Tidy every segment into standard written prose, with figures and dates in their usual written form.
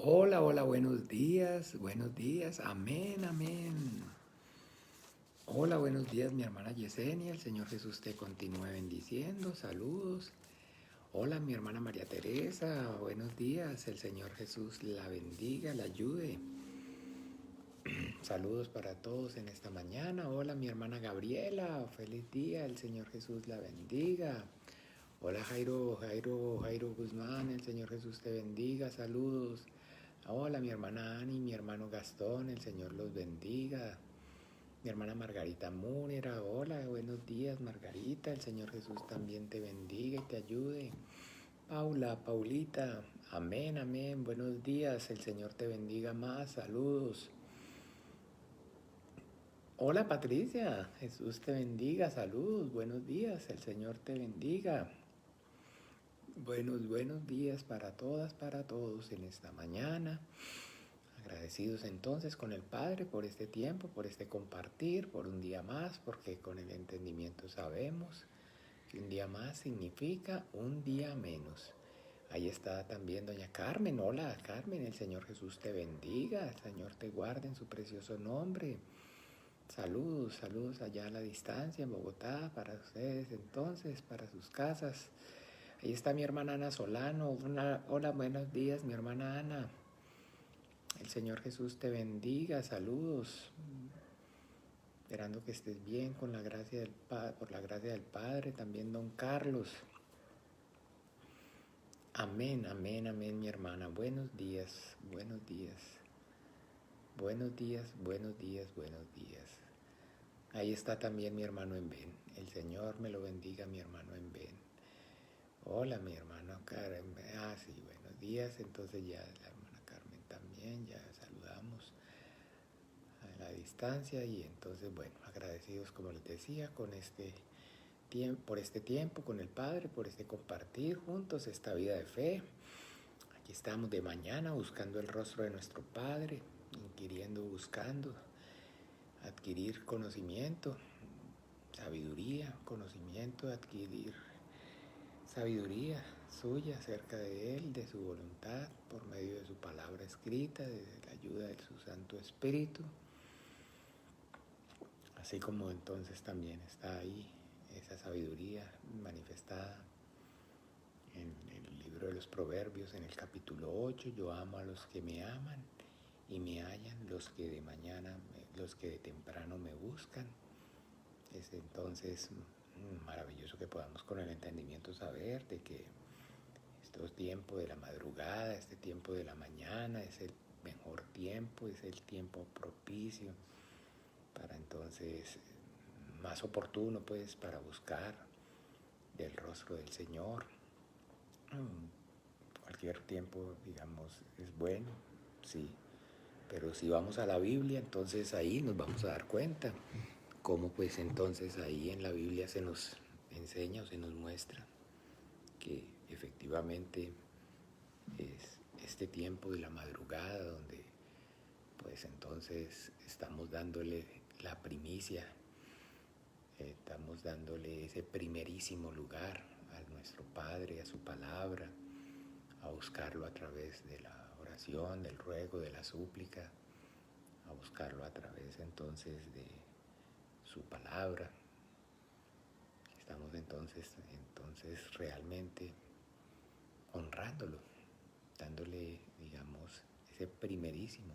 Hola, hola, buenos días, amén, amén. Hola, buenos días, mi hermana Yesenia, el Señor Jesús te continúe bendiciendo, saludos. Hola, mi hermana María Teresa, buenos días, el Señor Jesús la bendiga, la ayude. Saludos para todos en esta mañana. Hola, mi hermana Gabriela, feliz día, el Señor Jesús la bendiga. Hola, Jairo Guzmán, el Señor Jesús te bendiga, saludos. Hola, mi hermana Ani, mi hermano Gastón, el Señor los bendiga. Mi hermana Margarita Múnera, hola, buenos días Margarita, el Señor Jesús también te bendiga y te ayude. Paulita, amén, amén, buenos días, el Señor te bendiga más, saludos. Hola Patricia, Jesús te bendiga, saludos, buenos días, el Señor te bendiga. Buenos días para todas, para todos en esta mañana. Agradecidos entonces con el Padre por este tiempo, por este compartir, por un día más, porque con el entendimiento sabemos que un día más significa un día menos. Ahí está también doña Carmen. Hola Carmen, el Señor Jesús te bendiga, el Señor te guarde en su precioso nombre. Saludos, saludos allá a la distancia en Bogotá para ustedes entonces, para sus casas. Ahí está mi hermana Ana Solano. Hola, buenos días mi hermana Ana. El Señor Jesús te bendiga, saludos. Esperando que estés bien con la gracia del por la gracia del Padre, también don Carlos. Amén, amén, amén, mi hermana. Buenos días, buenos días. Buenos días, buenos días, buenos días. Ahí está también mi hermano en Ben. El Señor me lo bendiga, mi hermano en Ben. Hola, mi hermano Karen. Sí, buenos días. Entonces ya la hermana Carmen también, ya saludamos a la distancia y entonces, bueno, agradecidos como les decía con por este tiempo con el Padre, por este compartir juntos esta vida de fe. Aquí estamos de mañana buscando el rostro de nuestro Padre, inquiriendo, buscando, adquirir conocimiento, sabiduría, conocimiento, adquirir sabiduría suya acerca de Él, de su voluntad, por medio de su palabra escrita, de la ayuda de su Santo Espíritu. Así como entonces también está ahí esa sabiduría manifestada en el libro de los Proverbios, en el capítulo 8, yo amo a los que me aman y me hallan, los que de temprano me buscan. Es entonces maravilloso que podamos con el entendimiento saber de que estos tiempos de la madrugada, este tiempo de la mañana es el mejor tiempo, es el tiempo propicio para entonces más oportuno pues para buscar del rostro del Señor. Cualquier tiempo, digamos, es bueno, sí, pero si vamos a la Biblia, entonces ahí nos vamos a dar cuenta cómo pues entonces ahí en la Biblia se nos enseña o se nos muestra que efectivamente es este tiempo de la madrugada donde pues entonces estamos dándole la primicia, estamos dándole ese primerísimo lugar a nuestro Padre, a su palabra, a buscarlo a través de la oración, del ruego, de la súplica, a buscarlo a través entonces de su palabra. Estamos entonces realmente honrándolo, dándole, digamos, ese primerísimo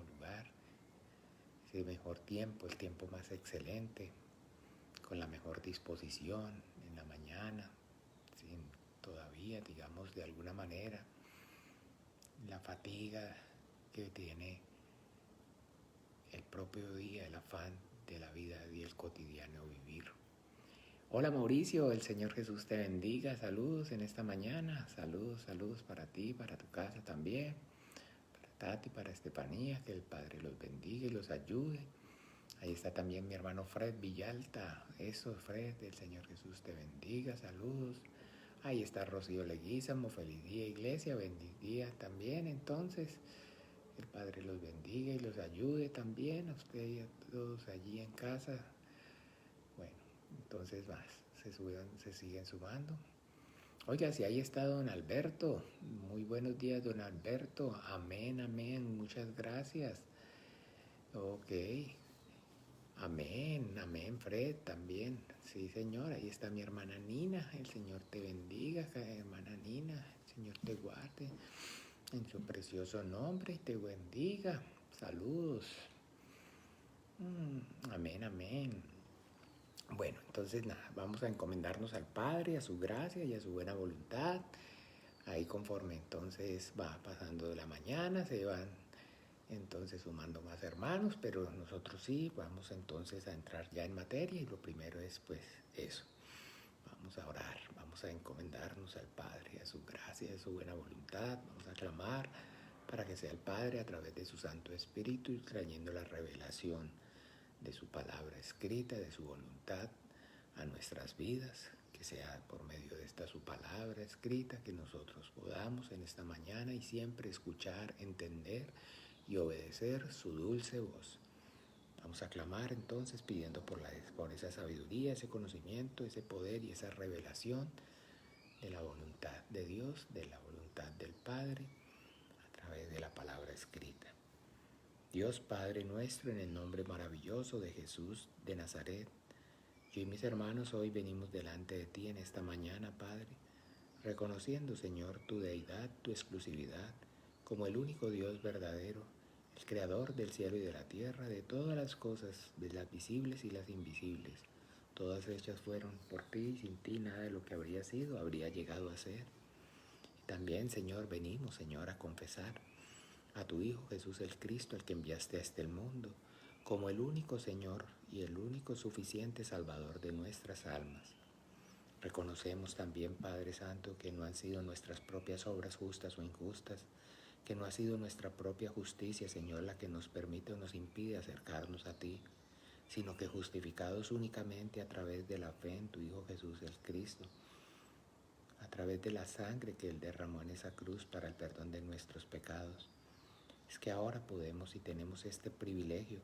lugar, ese mejor tiempo, el tiempo más excelente, con la mejor disposición en la mañana, sin todavía, digamos, de alguna manera, la fatiga que tiene el propio día, el afán de la vida y el cotidiano vivir. Hola Mauricio, el Señor Jesús te bendiga, saludos en esta mañana, saludos para ti, para tu casa también, para Tati, para Estefanía, que el Padre los bendiga y los ayude. Ahí está también mi hermano Fred Villalta, eso Fred, el Señor Jesús te bendiga, saludos. Ahí está Rocío Leguízamo, feliz día iglesia, feliz día también entonces. El Padre los bendiga y los ayude también a usted y a todos allí en casa. Bueno, entonces más, se siguen sumando. Oiga, si ahí está don Alberto. Muy buenos días, don Alberto. Amén, amén. Muchas gracias. Ok. Amén, amén, Fred, también. Sí, Señor, ahí está mi hermana Nina. El Señor te bendiga, hermana Nina. El Señor te guarde en su precioso nombre y te bendiga. Saludos. Amén, amén. Bueno, entonces nada, vamos a encomendarnos al Padre, a su gracia y a su buena voluntad. Ahí conforme entonces va pasando la mañana, se van entonces sumando más hermanos, pero nosotros sí vamos entonces a entrar ya en materia y lo primero es pues eso. Vamos a orar, vamos a encomendarnos al Padre, a su gracia, a su buena voluntad, vamos a clamar para que sea el Padre a través de su Santo Espíritu trayendo la revelación de su palabra escrita, de su voluntad a nuestras vidas, que sea por medio de esta su palabra escrita, que nosotros podamos en esta mañana y siempre escuchar, entender y obedecer su dulce voz. Vamos a clamar entonces pidiendo por esa sabiduría, ese conocimiento, ese poder y esa revelación de la voluntad de Dios, de la voluntad del Padre, a través de la palabra escrita. Dios Padre nuestro, en el nombre maravilloso de Jesús de Nazaret, yo y mis hermanos hoy venimos delante de ti en esta mañana, Padre, reconociendo, Señor, tu deidad, tu exclusividad, como el único Dios verdadero, el creador del cielo y de la tierra, de todas las cosas, de las visibles y las invisibles. Todas hechas fueron por ti y sin ti nada de lo que habría sido habría llegado a ser. Y también, Señor, venimos, Señor, a confesar a tu Hijo Jesús el Cristo, al que enviaste a este mundo, como el único Señor y el único suficiente Salvador de nuestras almas. Reconocemos también, Padre Santo, que no han sido nuestras propias obras justas o injustas, que no ha sido nuestra propia justicia, Señor, la que nos permite o nos impide acercarnos a ti, sino que justificados únicamente a través de la fe en tu Hijo Jesús el Cristo, a través de la sangre que Él derramó en esa cruz para el perdón de nuestros pecados, es que ahora podemos y tenemos este privilegio,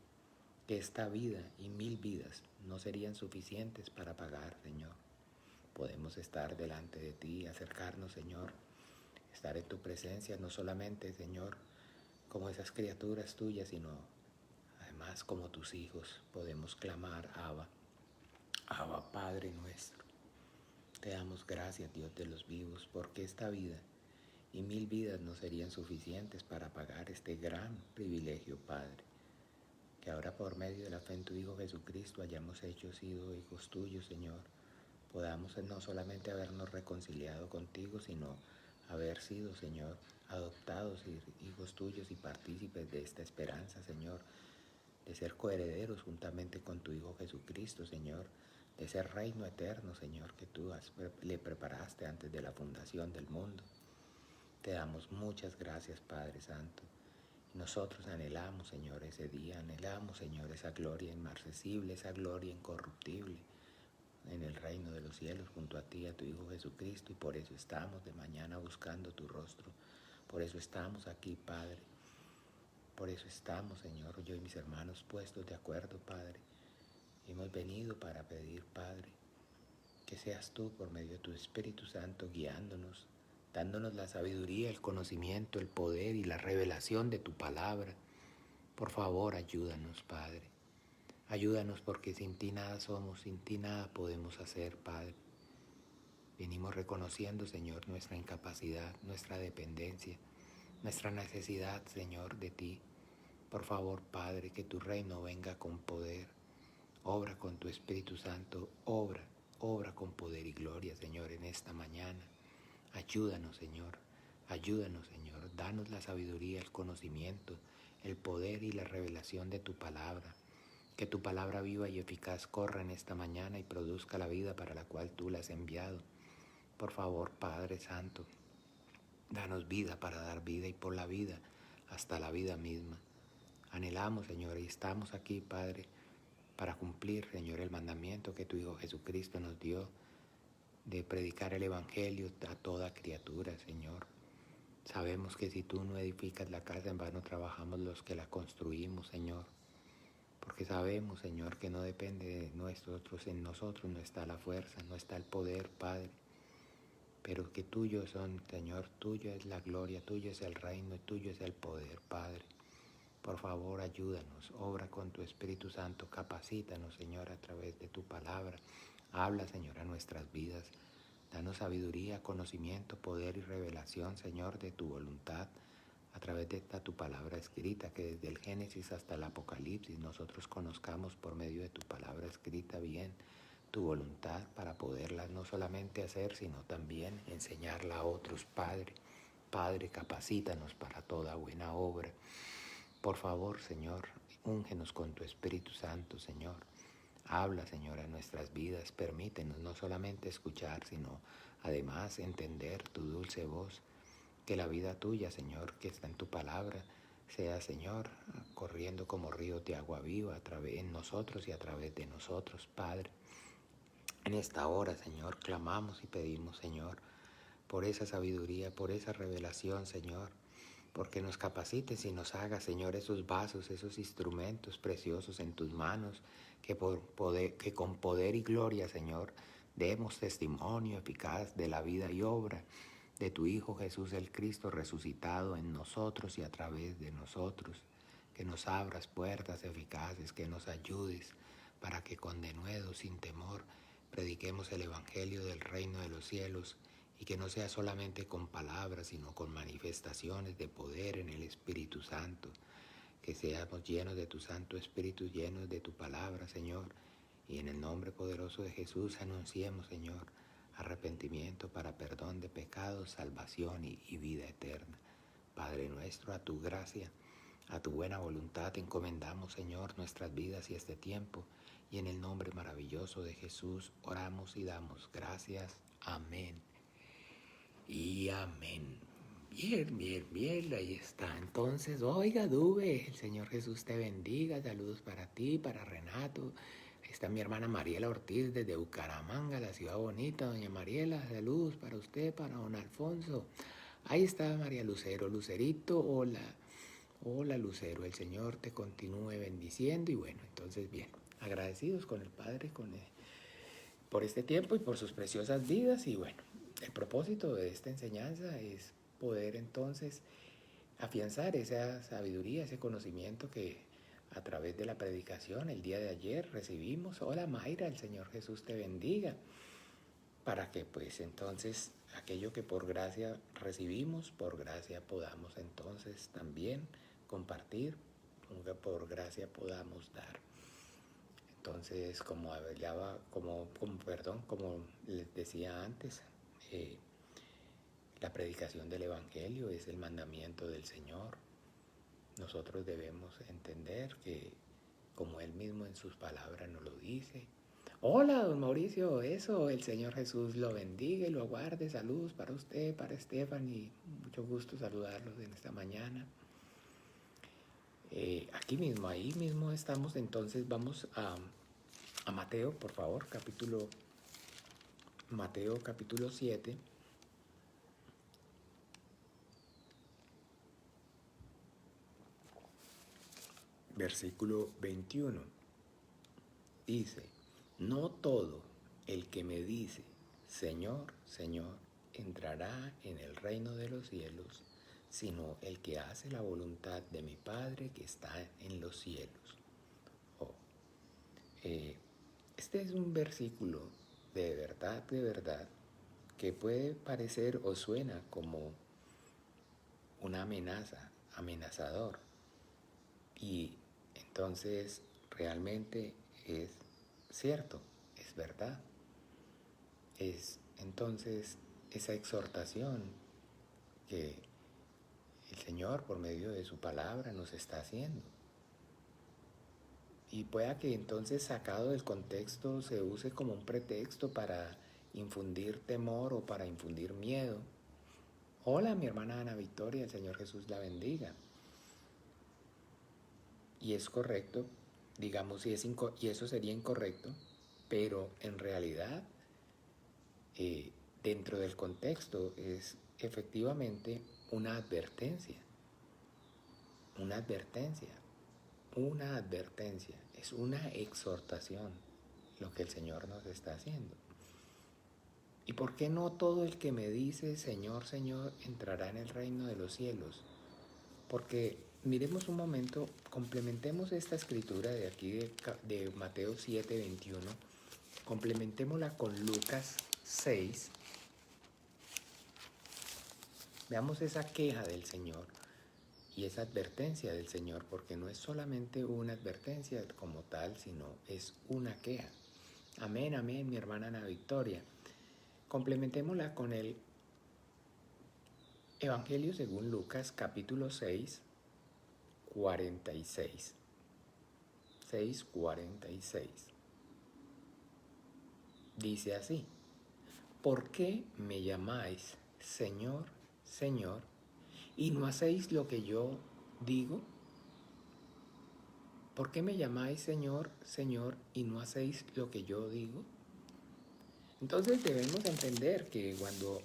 que esta vida y 1000 vidas no serían suficientes para pagar, Señor. Podemos estar delante de ti, acercarnos, Señor, estar en tu presencia, no solamente, Señor, como esas criaturas tuyas, sino además como tus hijos. Podemos clamar, Abba, Abba, Padre nuestro. Te damos gracias, Dios de los vivos, porque esta vida y 1000 vidas no serían suficientes para pagar este gran privilegio, Padre. Que ahora por medio de la fe en tu Hijo Jesucristo hayamos sido hijos tuyos, Señor. Podamos no solamente habernos reconciliado contigo, sino haber sido, Señor, adoptados hijos tuyos y partícipes de esta esperanza, Señor, de ser coherederos juntamente con tu Hijo Jesucristo, Señor, de ser reino eterno, Señor, que tú le preparaste antes de la fundación del mundo. Te damos muchas gracias, Padre Santo. Nosotros anhelamos, Señor, ese día, anhelamos, Señor, esa gloria inmarcesible, esa gloria incorruptible en el reino de los cielos junto a ti, a tu Hijo Jesucristo, y por eso estamos de mañana buscando tu rostro. Por eso estamos aquí, Padre. Por eso estamos, Señor, yo y mis hermanos puestos de acuerdo, Padre. Hemos venido para pedir, Padre, que seas tú por medio de tu Espíritu Santo guiándonos, dándonos la sabiduría, el conocimiento, el poder y la revelación de tu palabra. Por favor, ayúdanos, Padre. Ayúdanos porque sin ti nada somos, sin ti nada podemos hacer, Padre. Venimos reconociendo, Señor, nuestra incapacidad, nuestra dependencia, nuestra necesidad, Señor, de ti. Por favor, Padre, que tu reino venga con poder. Obra con tu Espíritu Santo, obra con poder y gloria, Señor, en esta mañana. Ayúdanos, Señor, ayúdanos, Señor. Danos la sabiduría, el conocimiento, el poder y la revelación de tu palabra. Que tu palabra viva y eficaz corra en esta mañana y produzca la vida para la cual tú la has enviado. Por favor, Padre Santo, danos vida para dar vida y por la vida hasta la vida misma. Anhelamos, Señor, y estamos aquí, Padre, para cumplir, Señor, el mandamiento que tu Hijo Jesucristo nos dio de predicar el Evangelio a toda criatura, Señor. Sabemos que si tú no edificas la casa, en vano trabajamos los que la construimos, Señor. Porque sabemos, Señor, que no depende de nosotros, en nosotros no está la fuerza, no está el poder, Padre. pero que tuyo son, Señor, tuyo es la gloria, tuyo es el reino y tuyo es el poder, Padre. Por favor, ayúdanos, obra con tu Espíritu Santo, capacítanos, Señor, a través de tu palabra. Habla, Señor, a nuestras vidas. Danos sabiduría, conocimiento, poder y revelación, Señor, de tu voluntad, a través de esta tu palabra escrita, que desde el Génesis hasta el Apocalipsis nosotros conozcamos por medio de tu palabra escrita bien tu voluntad para poderla no solamente hacer, sino también enseñarla a otros, Padre. Padre, capacítanos para toda buena obra. Por favor, Señor, úngenos con tu Espíritu Santo, Señor. Habla, Señor, a nuestras vidas. Permítenos no solamente escuchar, sino además entender tu dulce voz. Que la vida tuya, Señor, que está en tu palabra, sea, Señor, corriendo como ríos de agua viva en nosotros y a través de nosotros, Padre. En esta hora, Señor, clamamos y pedimos, Señor, por esa sabiduría, por esa revelación, Señor, porque nos capacites y nos hagas, Señor, esos vasos, esos instrumentos preciosos en tus manos, que con poder y gloria, Señor, demos testimonio eficaz de la vida y obra de tu Hijo Jesús el Cristo resucitado en nosotros y a través de nosotros. Que nos abras puertas eficaces, que nos ayudes para que con denuedo, sin temor, prediquemos el Evangelio del reino de los cielos, y que no sea solamente con palabras, sino con manifestaciones de poder en el Espíritu Santo. Que seamos llenos de tu Santo Espíritu, llenos de tu palabra, Señor. Y en el nombre poderoso de Jesús anunciemos, Señor, arrepentimiento para perdón de pecados, salvación y vida eterna. Padre nuestro, a tu gracia, a tu buena voluntad encomendamos, Señor, nuestras vidas y este tiempo. Y en el nombre maravilloso de Jesús oramos y damos gracias. Amén. Y amén. Bien, bien, bien, ahí está. Entonces, oiga, Dube, el Señor Jesús te bendiga. Saludos para ti, para Renato. Ahí está mi hermana Mariela Ortiz desde Bucaramanga, la ciudad bonita. Doña Mariela, saludos para usted, para don Alfonso. Ahí está María Lucero, Lucerito, hola. Hola Lucero, el Señor te continúe bendiciendo. Y bueno, entonces bien, agradecidos con el Padre, por este tiempo y por sus preciosas vidas. Y bueno, el propósito de esta enseñanza es poder entonces afianzar esa sabiduría, ese conocimiento que a través de la predicación el día de ayer recibimos. Hola Mayra, el Señor Jesús te bendiga. Para que pues entonces aquello que por gracia recibimos, por gracia podamos entonces también compartir, por gracia podamos dar. Entonces, como les decía antes, la predicación del Evangelio es el mandamiento del Señor. Nosotros debemos entender que, como Él mismo en sus palabras nos lo dice. Hola, don Mauricio, eso, el Señor Jesús lo bendiga y lo guarde. Saludos para usted, para Stephanie. Mucho gusto saludarlos en esta mañana. Aquí mismo, ahí mismo estamos. Entonces vamos a Mateo, por favor, Mateo capítulo 7. Versículo 21. Dice, no todo el que me dice, Señor, Señor, entrará en el reino de los cielos, sino el que hace la voluntad de mi Padre que está en los cielos. Este es un versículo de verdad, que puede parecer o suena como una amenaza, amenazador. Y entonces realmente es cierto, es verdad. Es entonces esa exhortación que el Señor por medio de su palabra nos está haciendo. Y pueda que entonces sacado del contexto se use como un pretexto para infundir temor o para infundir miedo. Hola, mi hermana Ana Victoria, el Señor Jesús la bendiga. Y es correcto, digamos, y eso sería incorrecto, pero en realidad, dentro del contexto es efectivamente una advertencia, es una exhortación lo que el Señor nos está haciendo. ¿Y por qué no todo el que me dice Señor, Señor entrará en el reino de los cielos? Porque miremos un momento, complementemos esta escritura de aquí de Mateo 7:21, complementémosla con Lucas 6. Veamos esa queja del Señor y esa advertencia del Señor, porque no es solamente una advertencia como tal, sino es una queja. Amén, amén, mi hermana Ana Victoria. Complementémosla con el Evangelio según Lucas, capítulo 6, 46. 6:46. Dice así: ¿por qué me llamáis Señor, Señor, y no hacéis lo que yo digo? ¿Por qué me llamáis Señor, Señor, y no hacéis lo que yo digo? Entonces debemos entender que cuando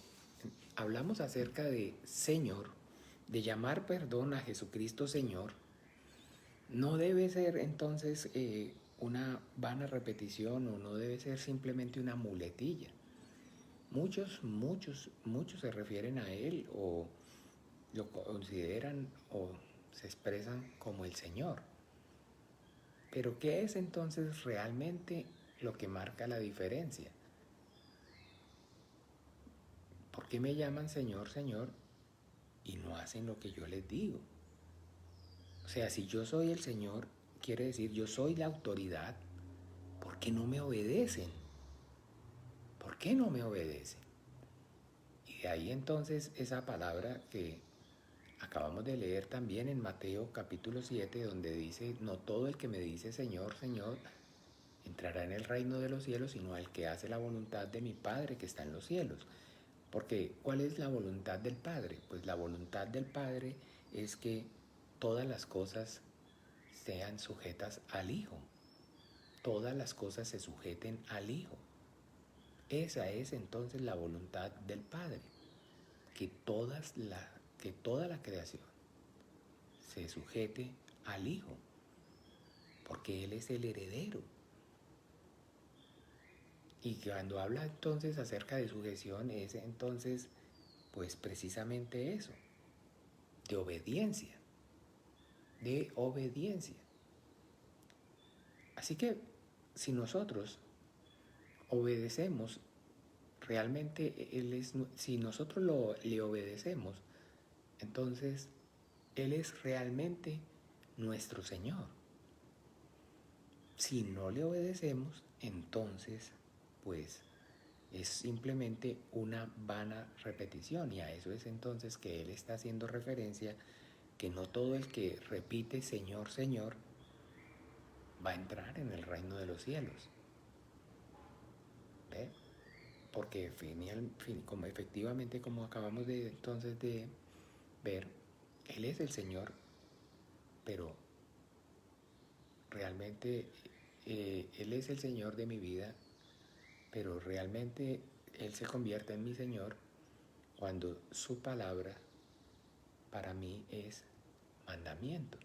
hablamos acerca de Señor, de llamar perdón a Jesucristo Señor, no debe ser entonces una vana repetición, o no debe ser simplemente una muletilla. Muchos se refieren a Él o lo consideran o se expresan como el Señor. Pero ¿qué es entonces realmente lo que marca la diferencia? ¿Por qué me llaman Señor, Señor y no hacen lo que yo les digo? O sea, si yo soy el Señor, quiere decir yo soy la autoridad. ¿Por qué no me obedecen? ¿Por qué no me obedecen? Y de ahí entonces esa palabra que acabamos de leer también en Mateo capítulo 7, donde dice: no todo el que me dice Señor, Señor entrará en el reino de los cielos, sino el que hace la voluntad de mi Padre que está en los cielos. Porque ¿cuál es la voluntad del Padre? Pues la voluntad del Padre es que todas las cosas sean sujetas al Hijo. Todas las cosas se sujeten al Hijo. Esa es entonces la voluntad del Padre, que toda la creación se sujete al Hijo, porque Él es el heredero. Y cuando habla entonces acerca de sujeción es entonces pues precisamente eso, de obediencia, de obediencia. Así que si nosotros obedecemos, realmente si nosotros le obedecemos, entonces Él es realmente nuestro Señor. Si no le obedecemos, entonces pues es simplemente una vana repetición, y a eso es entonces que Él está haciendo referencia, que no todo el que repite Señor, Señor va a entrar en el reino de los cielos. ¿Ve? Porque como efectivamente, como acabamos de entonces de ver, Él es el Señor, pero realmente Él es el Señor de mi vida, pero realmente Él se convierte en mi Señor cuando su palabra para mí es mandamiento.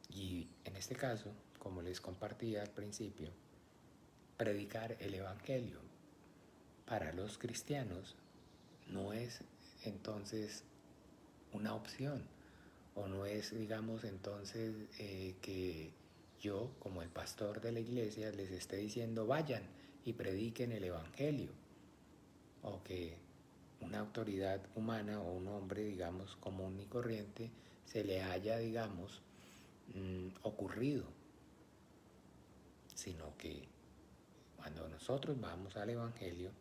Y en este caso, como les compartía al principio, predicar el Evangelio para los cristianos no es entonces una opción, o no es, digamos, entonces que yo, como el pastor de la iglesia, les esté diciendo vayan y prediquen el Evangelio, o que una autoridad humana o un hombre, digamos, común y corriente se le haya, digamos, ocurrido, sino que cuando nosotros vamos al Evangelio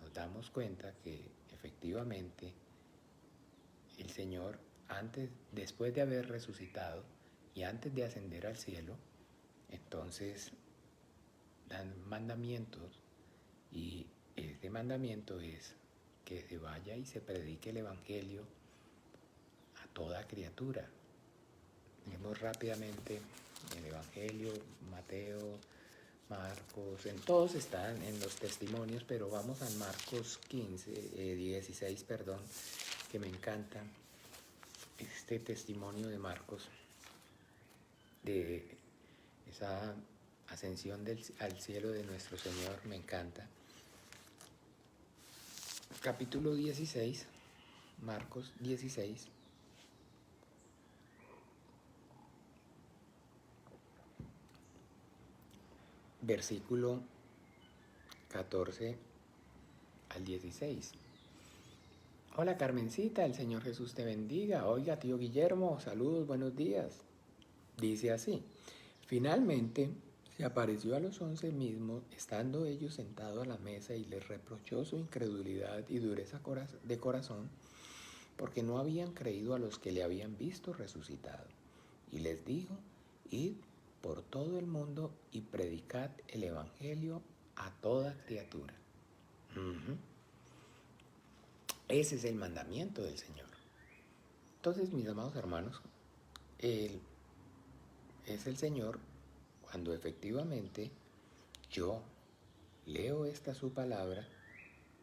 nos damos cuenta que efectivamente el Señor, después de haber resucitado y antes de ascender al cielo, entonces dan mandamientos, y ese mandamiento es que se vaya y se predique el Evangelio a toda criatura. Vemos rápidamente el Evangelio, Mateo, Marcos, en todos están en los testimonios, pero vamos a Marcos 16, que me encanta este testimonio de Marcos, de esa ascensión al cielo de nuestro Señor, me encanta. capítulo 16, Marcos 16, versículo 14 al 16. Hola Carmencita, el Señor Jesús te bendiga. Oiga, tío Guillermo, saludos, buenos días. Dice así: finalmente se apareció a los 11 mismos, estando ellos sentados a la mesa, y les reprochó su incredulidad y dureza de corazón, porque no habían creído a los que le habían visto resucitado. Y les dijo: id por todo el mundo y predicad el evangelio a toda criatura. Ese es el mandamiento del Señor. Entonces, mis amados hermanos, Él es el Señor cuando efectivamente yo leo esta su palabra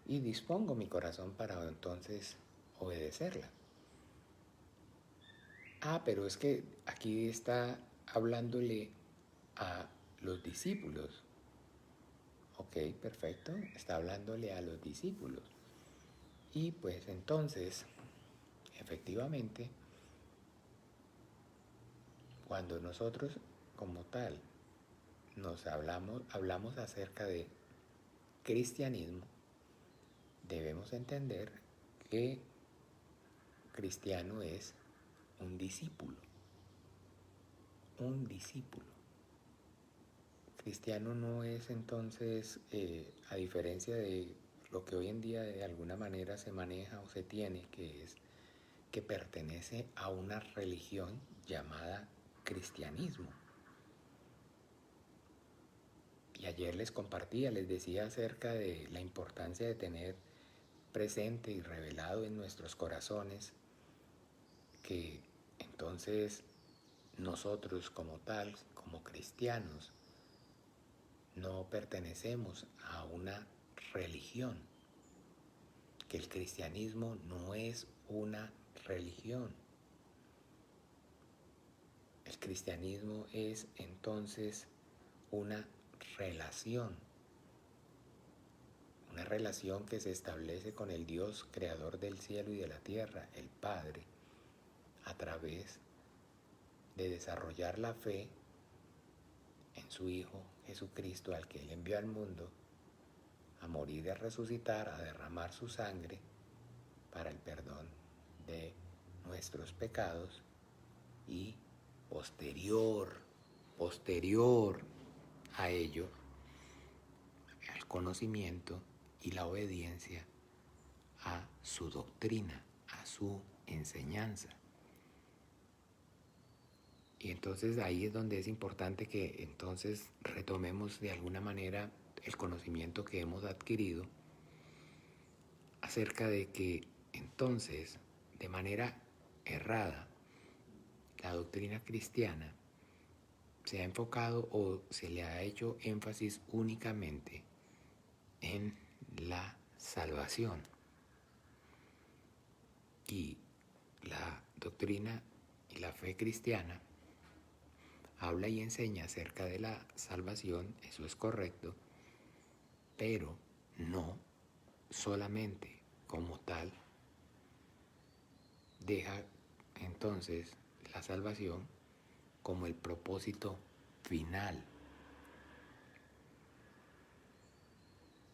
y dispongo mi corazón para entonces obedecerla. Pero es que aquí está hablándole a los discípulos. Ok, perfecto, está hablándole a los discípulos. Y pues entonces, efectivamente, cuando nosotros como tal hablamos acerca de cristianismo, debemos entender que cristiano es un discípulo. Un discípulo. Cristiano no es entonces, a diferencia de lo que hoy en día de alguna manera se maneja o se tiene, que es que pertenece a una religión llamada cristianismo. Y ayer les decía acerca de la importancia de tener presente y revelado en nuestros corazones que entonces nosotros como tal, como cristianos, no pertenecemos a una religión, que el cristianismo no es una religión. El cristianismo es entonces una relación que se establece con el Dios creador del cielo y de la tierra, el Padre, a través de desarrollar la fe en su Hijo Jesucristo, al que Él envió al mundo a morir y a resucitar, a derramar su sangre para el perdón de nuestros pecados, y posterior a ello, al conocimiento y la obediencia a su doctrina, a su enseñanza. Y entonces ahí es donde es importante que entonces retomemos de alguna manera el conocimiento que hemos adquirido acerca de que entonces, de manera errada, la doctrina cristiana se ha enfocado o se le ha hecho énfasis únicamente en la salvación. Y la doctrina y la fe cristiana habla y enseña acerca de la salvación, eso es correcto, pero no solamente como tal deja entonces la salvación como el propósito final.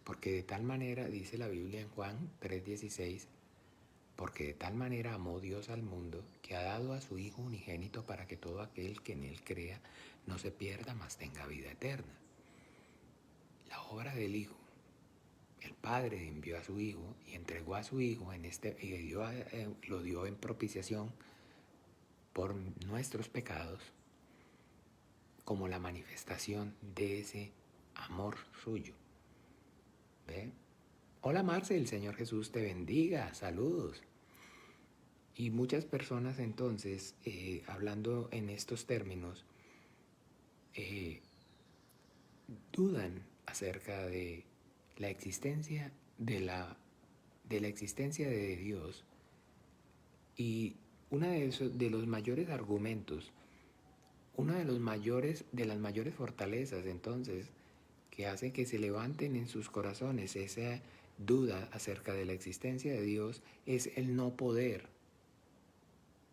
Porque de tal manera, dice la Biblia en Juan 3:16, porque de tal manera amó Dios al mundo, que ha dado a su Hijo unigénito, para que todo aquel que en Él crea no se pierda, mas tenga vida eterna. La obra del Hijo, el Padre envió a su Hijo y entregó a su Hijo y lo dio en propiciación por nuestros pecados, como la manifestación de ese amor suyo. ¿Ve? Hola Marce, el Señor Jesús te bendiga, saludos. Y muchas personas entonces, hablando en estos términos, dudan acerca de la existencia de Dios, y uno de los mayores argumentos, de las mayores fortalezas entonces que hace que se levanten en sus corazones duda acerca de la existencia de Dios es el no poder.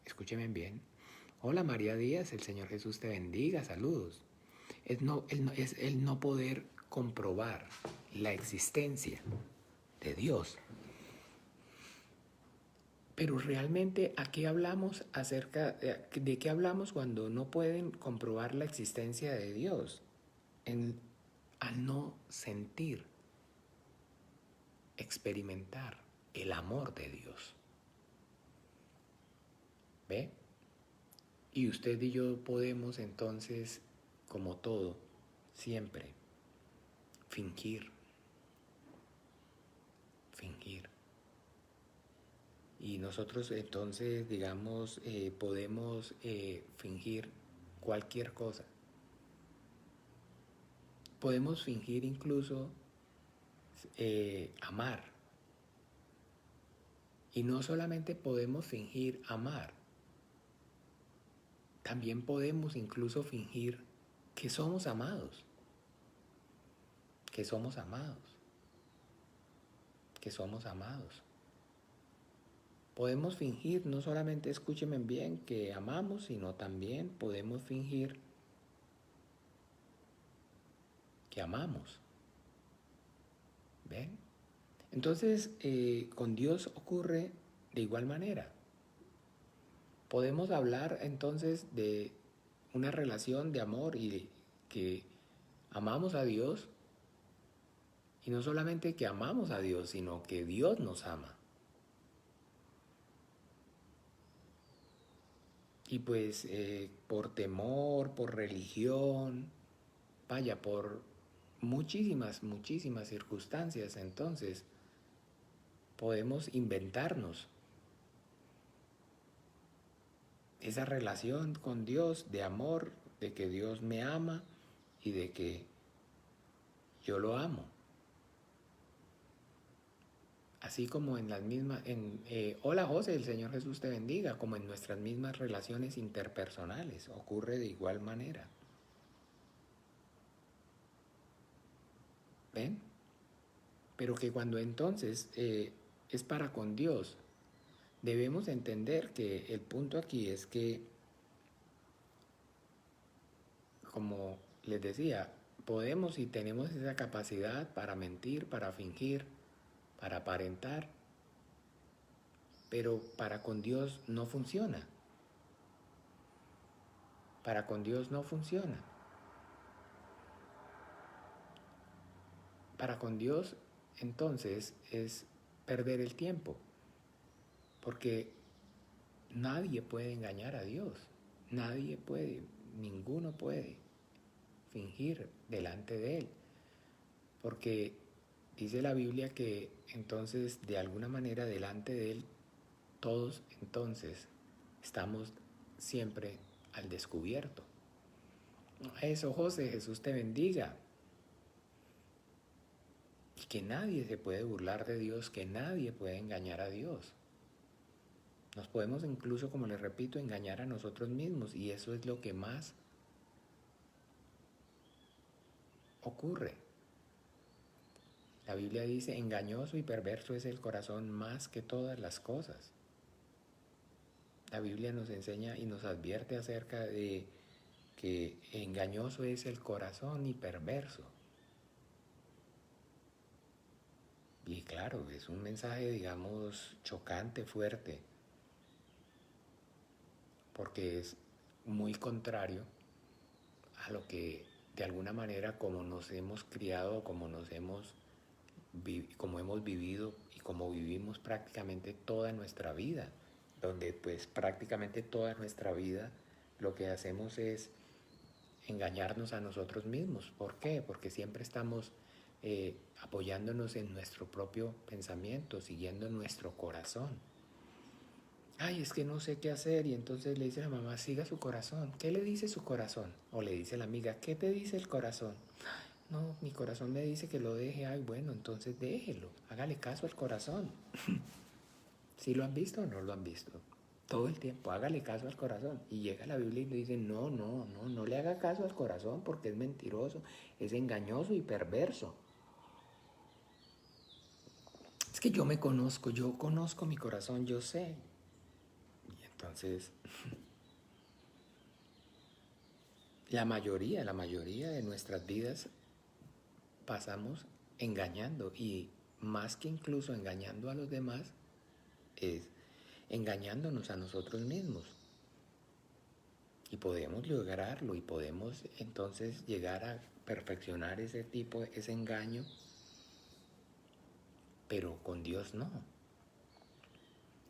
Escúcheme bien. Hola María Díaz, el Señor Jesús te bendiga, saludos. Es el no poder comprobar la existencia de Dios. Pero realmente, ¿a qué hablamos de qué hablamos cuando no pueden comprobar la existencia de Dios? Al no sentir, experimentar el amor de Dios. ¿Ve? Y usted y yo podemos entonces, como todo, siempre fingir. Y nosotros entonces, digamos, podemos fingir cualquier cosa. Podemos fingir incluso amar. Y no solamente podemos fingir amar, también podemos incluso fingir que somos amados. Que somos amados. Que somos amados. Podemos fingir, no solamente, escúchenme bien, que amamos, sino también podemos fingir que amamos. ¿Ven? Entonces, con Dios ocurre de igual manera. Podemos hablar entonces de una relación de amor y de que amamos a Dios, y no solamente que amamos a Dios, sino que Dios nos ama. Y pues por temor, por religión, vaya, por muchísimas circunstancias, entonces podemos inventarnos esa relación con Dios de amor, de que Dios me ama y de que yo lo amo. Así como en las mismas, hola José, el Señor Jesús te bendiga, como en nuestras mismas relaciones interpersonales, ocurre de igual manera. ¿Ven? Pero que cuando entonces es para con Dios, debemos entender que el punto aquí es que, como les decía, podemos y tenemos esa capacidad para mentir, para fingir, para aparentar, pero para con Dios no funciona. Para con Dios no funciona. Para con Dios, entonces, es perder el tiempo, porque nadie puede engañar a Dios. Nadie puede, ninguno puede fingir delante de Él, porque dice la Biblia que entonces de alguna manera delante de Él todos entonces estamos siempre al descubierto. Eso, José, Jesús te bendiga. Y que nadie se puede burlar de Dios, que nadie puede engañar a Dios. Nos podemos incluso, como les repito, engañar a nosotros mismos, y eso es lo que más ocurre. La Biblia dice, engañoso y perverso es el corazón más que todas las cosas. La Biblia nos enseña y nos advierte acerca de que engañoso es el corazón y perverso. Y claro, es un mensaje, digamos, chocante, fuerte, porque es muy contrario a lo que de alguna manera como nos hemos criado, como hemos vivido y como vivimos prácticamente toda nuestra vida, donde pues prácticamente toda nuestra vida lo que hacemos es engañarnos a nosotros mismos. ¿Por qué? Porque siempre estamos apoyándonos en nuestro propio pensamiento, siguiendo nuestro corazón. Ay, es que no sé qué hacer, y entonces le dice a la mamá, siga su corazón. ¿Qué le dice su corazón? O le dice a la amiga, ¿qué te dice el corazón? No, mi corazón me dice que lo deje. Ay, bueno, entonces déjelo, hágale caso al corazón. ¿Sí lo han visto o no lo han visto? Todo el tiempo, hágale caso al corazón. Y llega la Biblia y le dice, no le haga caso al corazón porque es mentiroso, es engañoso y perverso. que yo me conozco, yo conozco mi corazón, yo sé. Y entonces, la mayoría de nuestras vidas pasamos engañando, y más que incluso engañando a los demás, es engañándonos a nosotros mismos. Y podemos lograrlo, y podemos entonces llegar a perfeccionar ese engaño, pero con Dios no.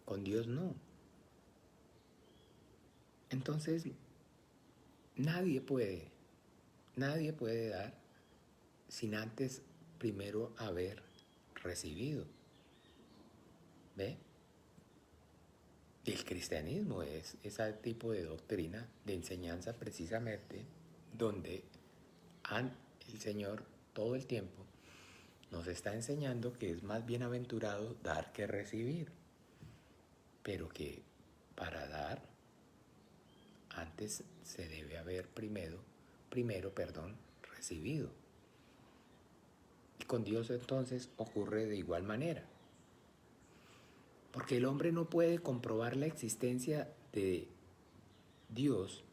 Con Dios no. Entonces, nadie puede dar sin antes primero haber recibido. ¿Ve? El cristianismo es ese tipo de doctrina, de enseñanza precisamente, donde el Señor todo el tiempo nos está enseñando que es más bienaventurado dar que recibir, pero que para dar antes se debe haber primero, recibido. Y con Dios entonces ocurre de igual manera. Porque el hombre no puede comprobar la existencia de Dios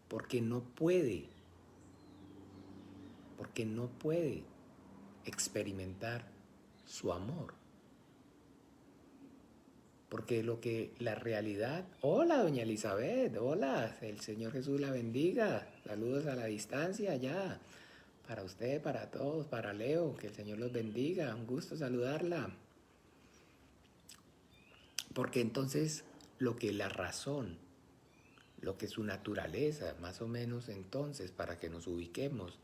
porque no puede experimentar su amor. Porque la realidad... Hola, doña Elizabeth, hola, el Señor Jesús la bendiga. Saludos a la distancia allá. Para usted, para todos, para Leo, que el Señor los bendiga. Un gusto saludarla. Porque entonces lo que la razón, lo que su naturaleza, más o menos entonces, para que nos ubiquemos,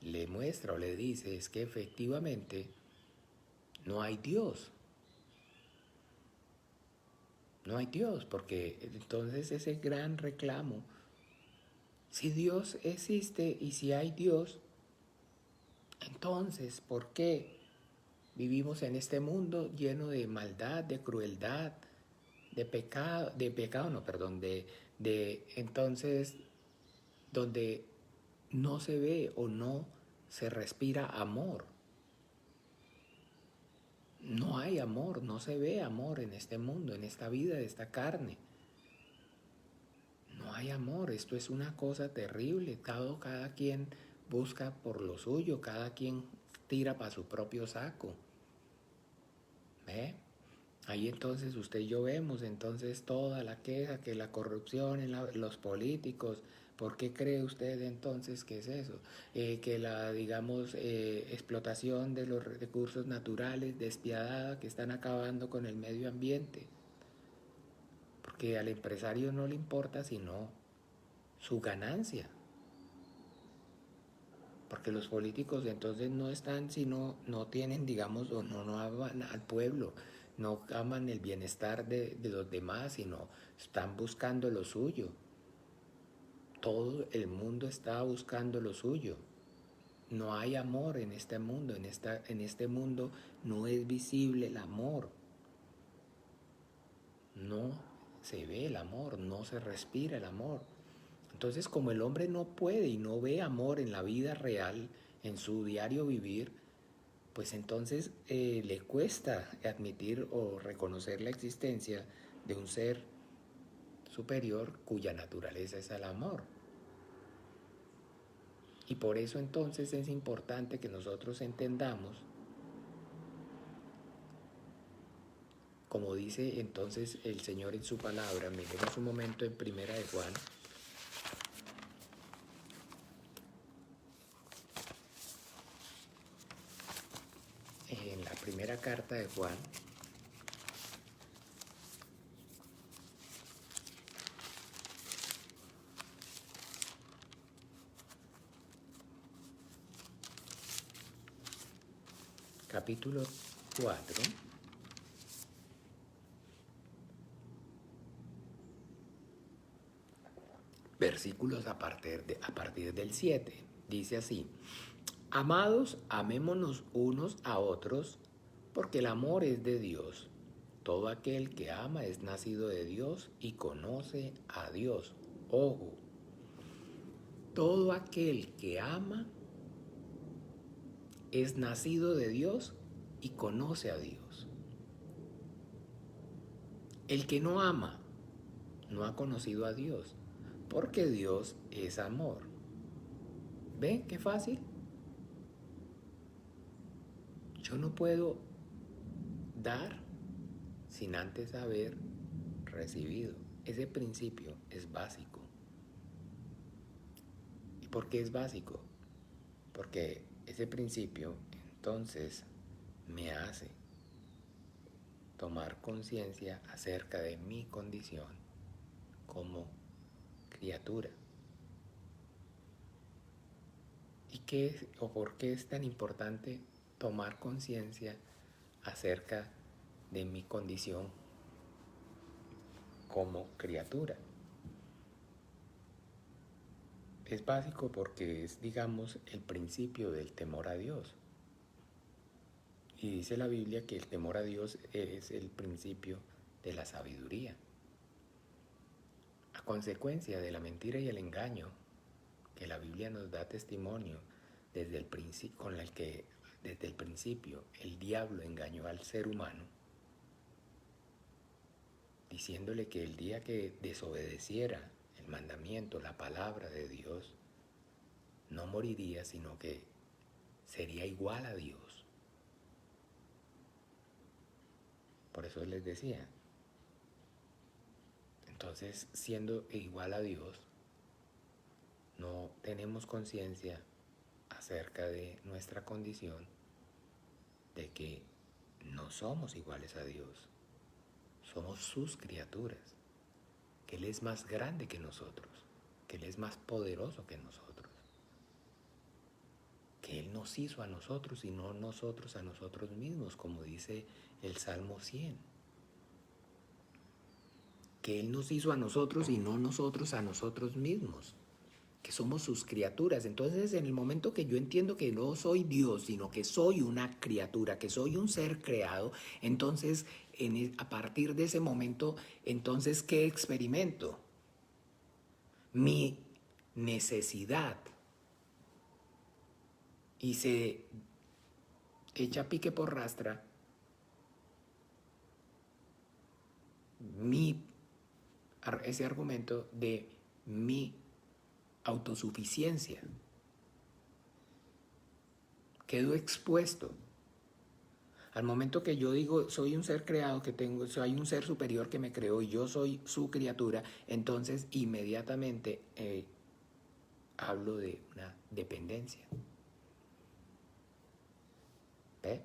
le muestra o le dice es que efectivamente no hay Dios. No hay Dios, porque entonces ese gran reclamo, si Dios existe y si hay Dios, entonces, ¿por qué vivimos en este mundo lleno de maldad, de crueldad, entonces, donde no se ve o no se respira amor? No hay amor, no se ve amor en este mundo, en esta vida de esta carne. No hay amor, esto es una cosa terrible. Cada quien busca por lo suyo, cada quien tira para su propio saco. ¿Ve? Ahí entonces usted y yo vemos entonces toda la queja, que la corrupción en los políticos. ¿Por qué cree usted entonces que es eso? Que la, digamos, explotación de los recursos naturales despiadada, que están acabando con el medio ambiente. Porque al empresario no le importa sino su ganancia. Porque los políticos entonces no están, sino no tienen, digamos, o no aman al pueblo, no aman el bienestar de los demás, sino están buscando lo suyo. Todo el mundo está buscando lo suyo. No hay amor en este mundo, en este mundo no es visible el amor. No se ve el amor, no se respira el amor. Entonces, como el hombre no puede y no ve amor en la vida real, en su diario vivir, pues entonces le cuesta admitir o reconocer la existencia de un ser superior cuya naturaleza es el amor. Y por eso entonces es importante que nosotros entendamos, como dice entonces el Señor en su palabra. Miremos un momento en Primera de Juan. En la primera carta de Juan, capítulo 4, versículos a partir del 7, dice así: Amados, amémonos unos a otros, porque el amor es de Dios. Todo aquel que ama es nacido de Dios y conoce a Dios. Ojo, todo aquel que ama es nacido de Dios y conoce a Dios. El que no ama no ha conocido a Dios, porque Dios es amor. ¿Ven qué fácil? Yo no puedo dar sin antes haber recibido. Ese principio es básico. ¿Y por qué es básico? Porque ese principio entonces me hace tomar conciencia acerca de mi condición como criatura. ¿Y qué o por qué es tan importante tomar conciencia acerca de mi condición como criatura? Es básico porque es, digamos, el principio del temor a Dios. Y dice la Biblia que el temor a Dios es el principio de la sabiduría. A consecuencia de la mentira y el engaño que la Biblia nos da testimonio desde el principio el diablo engañó al ser humano, diciéndole que el día que desobedeciera el mandamiento, la palabra de Dios, no moriría, sino que sería igual a Dios. Por eso les decía, entonces siendo igual a Dios, no tenemos conciencia acerca de nuestra condición, de que no somos iguales a Dios, somos sus criaturas, que Él es más grande que nosotros, que Él es más poderoso que nosotros, que Él nos hizo a nosotros y no nosotros a nosotros mismos, como dice el Salmo 100. Que Él nos hizo a nosotros y no nosotros a nosotros mismos, que somos sus criaturas. Entonces, en el momento que yo entiendo que no soy Dios, sino que soy una criatura, que soy un ser creado, entonces, a partir de ese momento, entonces, ¿qué experimento? Mi necesidad. Y se echa pique por rastra ese argumento de mi autosuficiencia. Quedo expuesto. Al momento que yo digo, soy un ser creado, soy un ser superior que me creó y yo soy su criatura, entonces inmediatamente hablo de una dependencia. ¿Ve?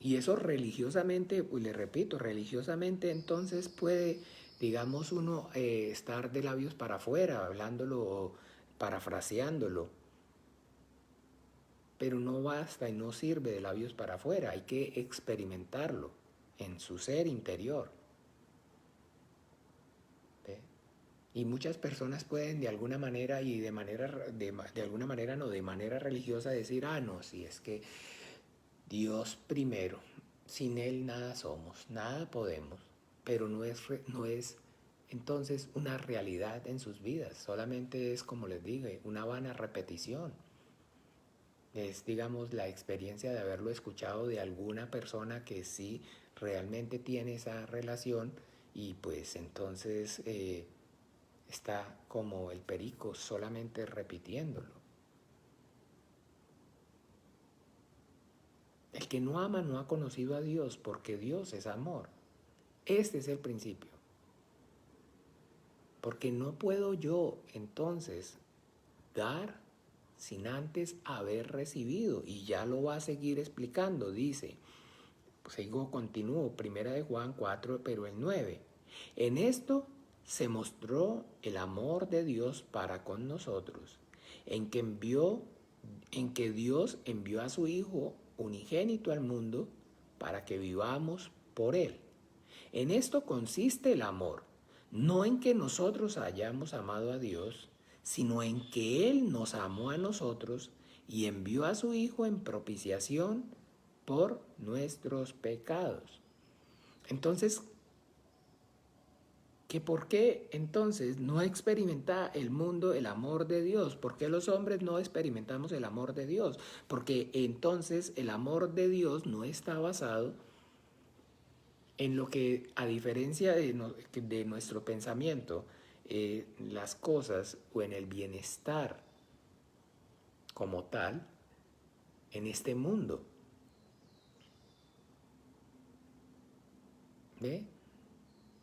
Y eso religiosamente, pues le repito, religiosamente entonces puede, digamos, uno estar de labios para afuera, hablándolo o parafraseándolo. Pero no basta y no sirve de labios para afuera, hay que experimentarlo en su ser interior. ¿Ve? Y muchas personas pueden de alguna manera y de alguna manera no, de manera religiosa decir, no, si es que Dios primero, sin Él nada somos, nada podemos, pero no es entonces una realidad en sus vidas, solamente es, como les digo, una vana repetición. Es, digamos, la experiencia de haberlo escuchado de alguna persona que sí realmente tiene esa relación y pues entonces está como el perico solamente repitiéndolo. El que no ama no ha conocido a Dios porque Dios es amor. Este es el principio. Porque no puedo yo entonces dar sin antes haber recibido. Y ya lo va a seguir explicando. Dice, continúo, 1 Juan 4, pero el 9. En esto se mostró el amor de Dios para con nosotros, en que Dios envió a su Hijo unigénito al mundo para que vivamos por Él. En esto consiste el amor, no en que nosotros hayamos amado a Dios, sino en que Él nos amó a nosotros y envió a su Hijo en propiciación por nuestros pecados. Entonces, que por qué entonces no experimenta el mundo el amor de Dios, por qué los hombres no experimentamos el amor de Dios, porque entonces el amor de Dios no está basado en lo que, a diferencia de nuestro pensamiento, las cosas o en el bienestar como tal en este mundo. ¿Ve?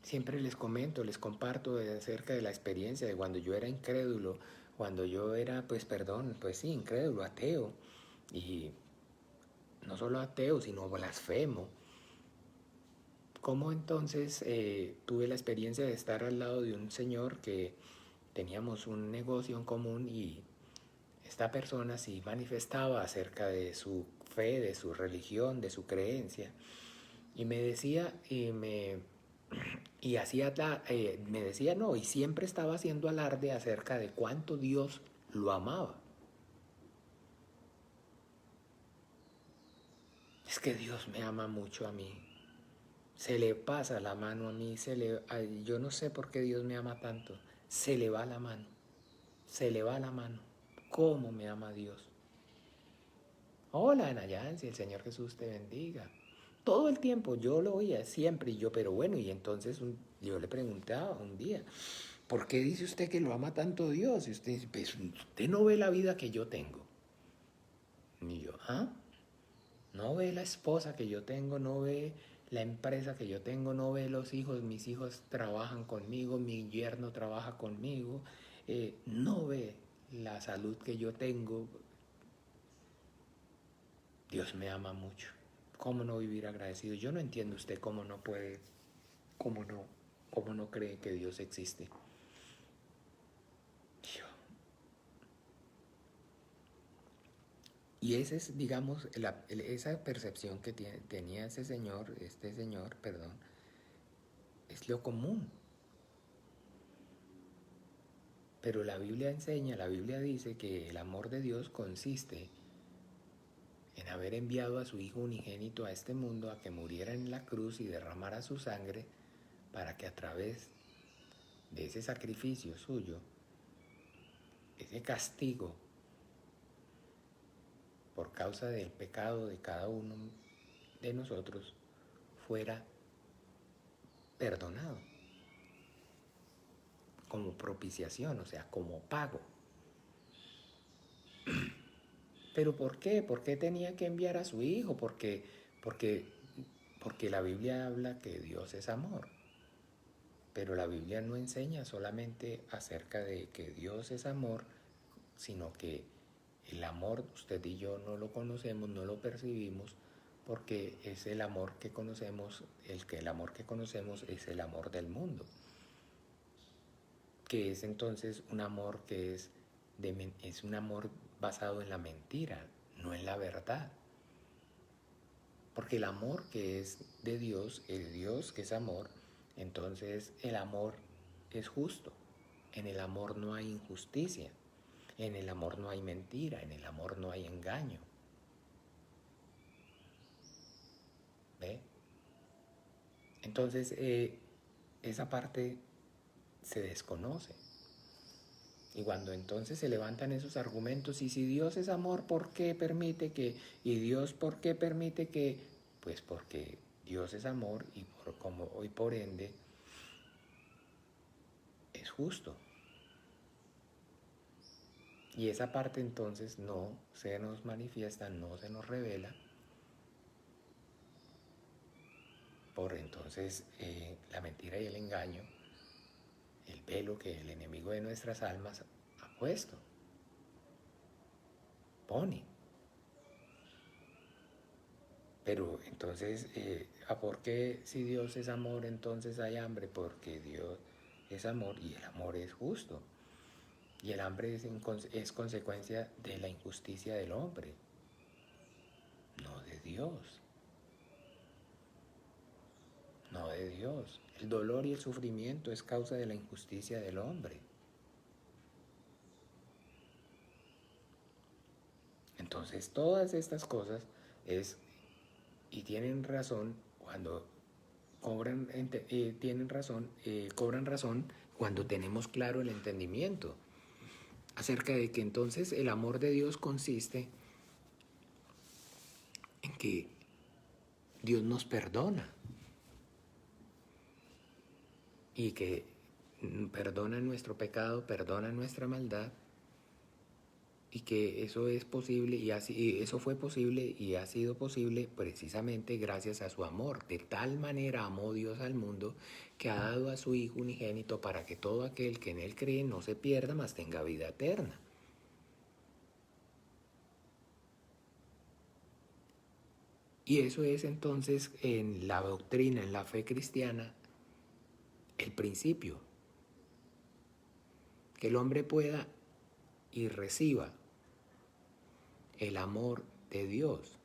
Siempre les comento, les comparto acerca de la experiencia de cuando yo era incrédulo, cuando yo era, pues perdón, pues sí, incrédulo, ateo, y no solo ateo, sino blasfemo. ¿Cómo entonces tuve la experiencia de estar al lado de un señor que teníamos un negocio en común y esta persona sí manifestaba acerca de su fe, de su religión, de su creencia? Y me decía, y hacía, me decía no, y siempre estaba haciendo alarde acerca de cuánto Dios lo amaba. Es que Dios me ama mucho a mí. Se le pasa la mano a mí, yo no sé por qué Dios me ama tanto. Se le va la mano, se le va la mano. ¿Cómo me ama Dios? Hola, Nayansi, el Señor Jesús te bendiga. Todo el tiempo yo lo oía siempre y yo, pero bueno, y entonces yo le preguntaba un día, ¿por qué dice usted que lo ama tanto Dios? Y usted dice, pues usted no ve la vida que yo tengo. Y yo, ¿ah? No ve la esposa que yo tengo, no ve la empresa que yo tengo, no ve los hijos, mis hijos trabajan conmigo, mi yerno trabaja conmigo, no ve la salud que yo tengo. Dios me ama mucho. ¿Cómo no vivir agradecido? Yo no entiendo usted cómo no puede, cómo no, cómo no cree que Dios existe. Y esa es, digamos, esa percepción que tenía este señor, perdón, es lo común. Pero la Biblia enseña, la Biblia dice que el amor de Dios consiste en haber enviado a su Hijo unigénito a este mundo a que muriera en la cruz y derramara su sangre para que a través de ese sacrificio suyo, ese castigo por causa del pecado de cada uno de nosotros, fuera perdonado como propiciación, o sea, como pago. ¿Pero por qué? ¿Por qué tenía que enviar a su Hijo? Porque, porque la Biblia habla que Dios es amor. Pero la Biblia no enseña solamente acerca de que Dios es amor, sino que el amor, usted y yo no lo conocemos, no lo percibimos, porque es el amor que conocemos, el amor que conocemos es el amor del mundo, que es entonces un amor que es un amor basado en la mentira, no en la verdad. Porque el amor que es de Dios, el Dios que es amor, entonces el amor es justo. En el amor no hay injusticia, en el amor no hay mentira, en el amor no hay engaño. ¿Ve? Entonces esa parte se desconoce. Y cuando entonces se levantan esos argumentos, y si Dios es amor, ¿por qué permite que? ¿Y Dios por qué permite que? Pues porque Dios es amor y por ende es justo. Y esa parte entonces no se nos manifiesta, no se nos revela, por entonces la mentira y el engaño, el velo que el enemigo de nuestras almas ha puesto, pone. Pero entonces, ¿por qué si Dios es amor entonces hay hambre? Porque Dios es amor y el amor es justo. Y el hambre es consecuencia de la injusticia del hombre, no de Dios. No de Dios. El dolor y el sufrimiento es causa de la injusticia del hombre. Entonces, todas estas cosas y tienen razón tienen razón, cobran razón cuando tenemos claro el entendimiento acerca de que entonces el amor de Dios consiste en que Dios nos perdona y que perdona nuestro pecado, perdona nuestra maldad, y que eso es posible y eso fue posible y ha sido posible precisamente gracias a su amor. De tal manera amó Dios al mundo que ha dado a su Hijo unigénito para que todo aquel que en él cree no se pierda, mas tenga vida eterna. Y eso es entonces en la doctrina, en la fe cristiana, el principio. Que el hombre pueda y reciba el amor de Dios.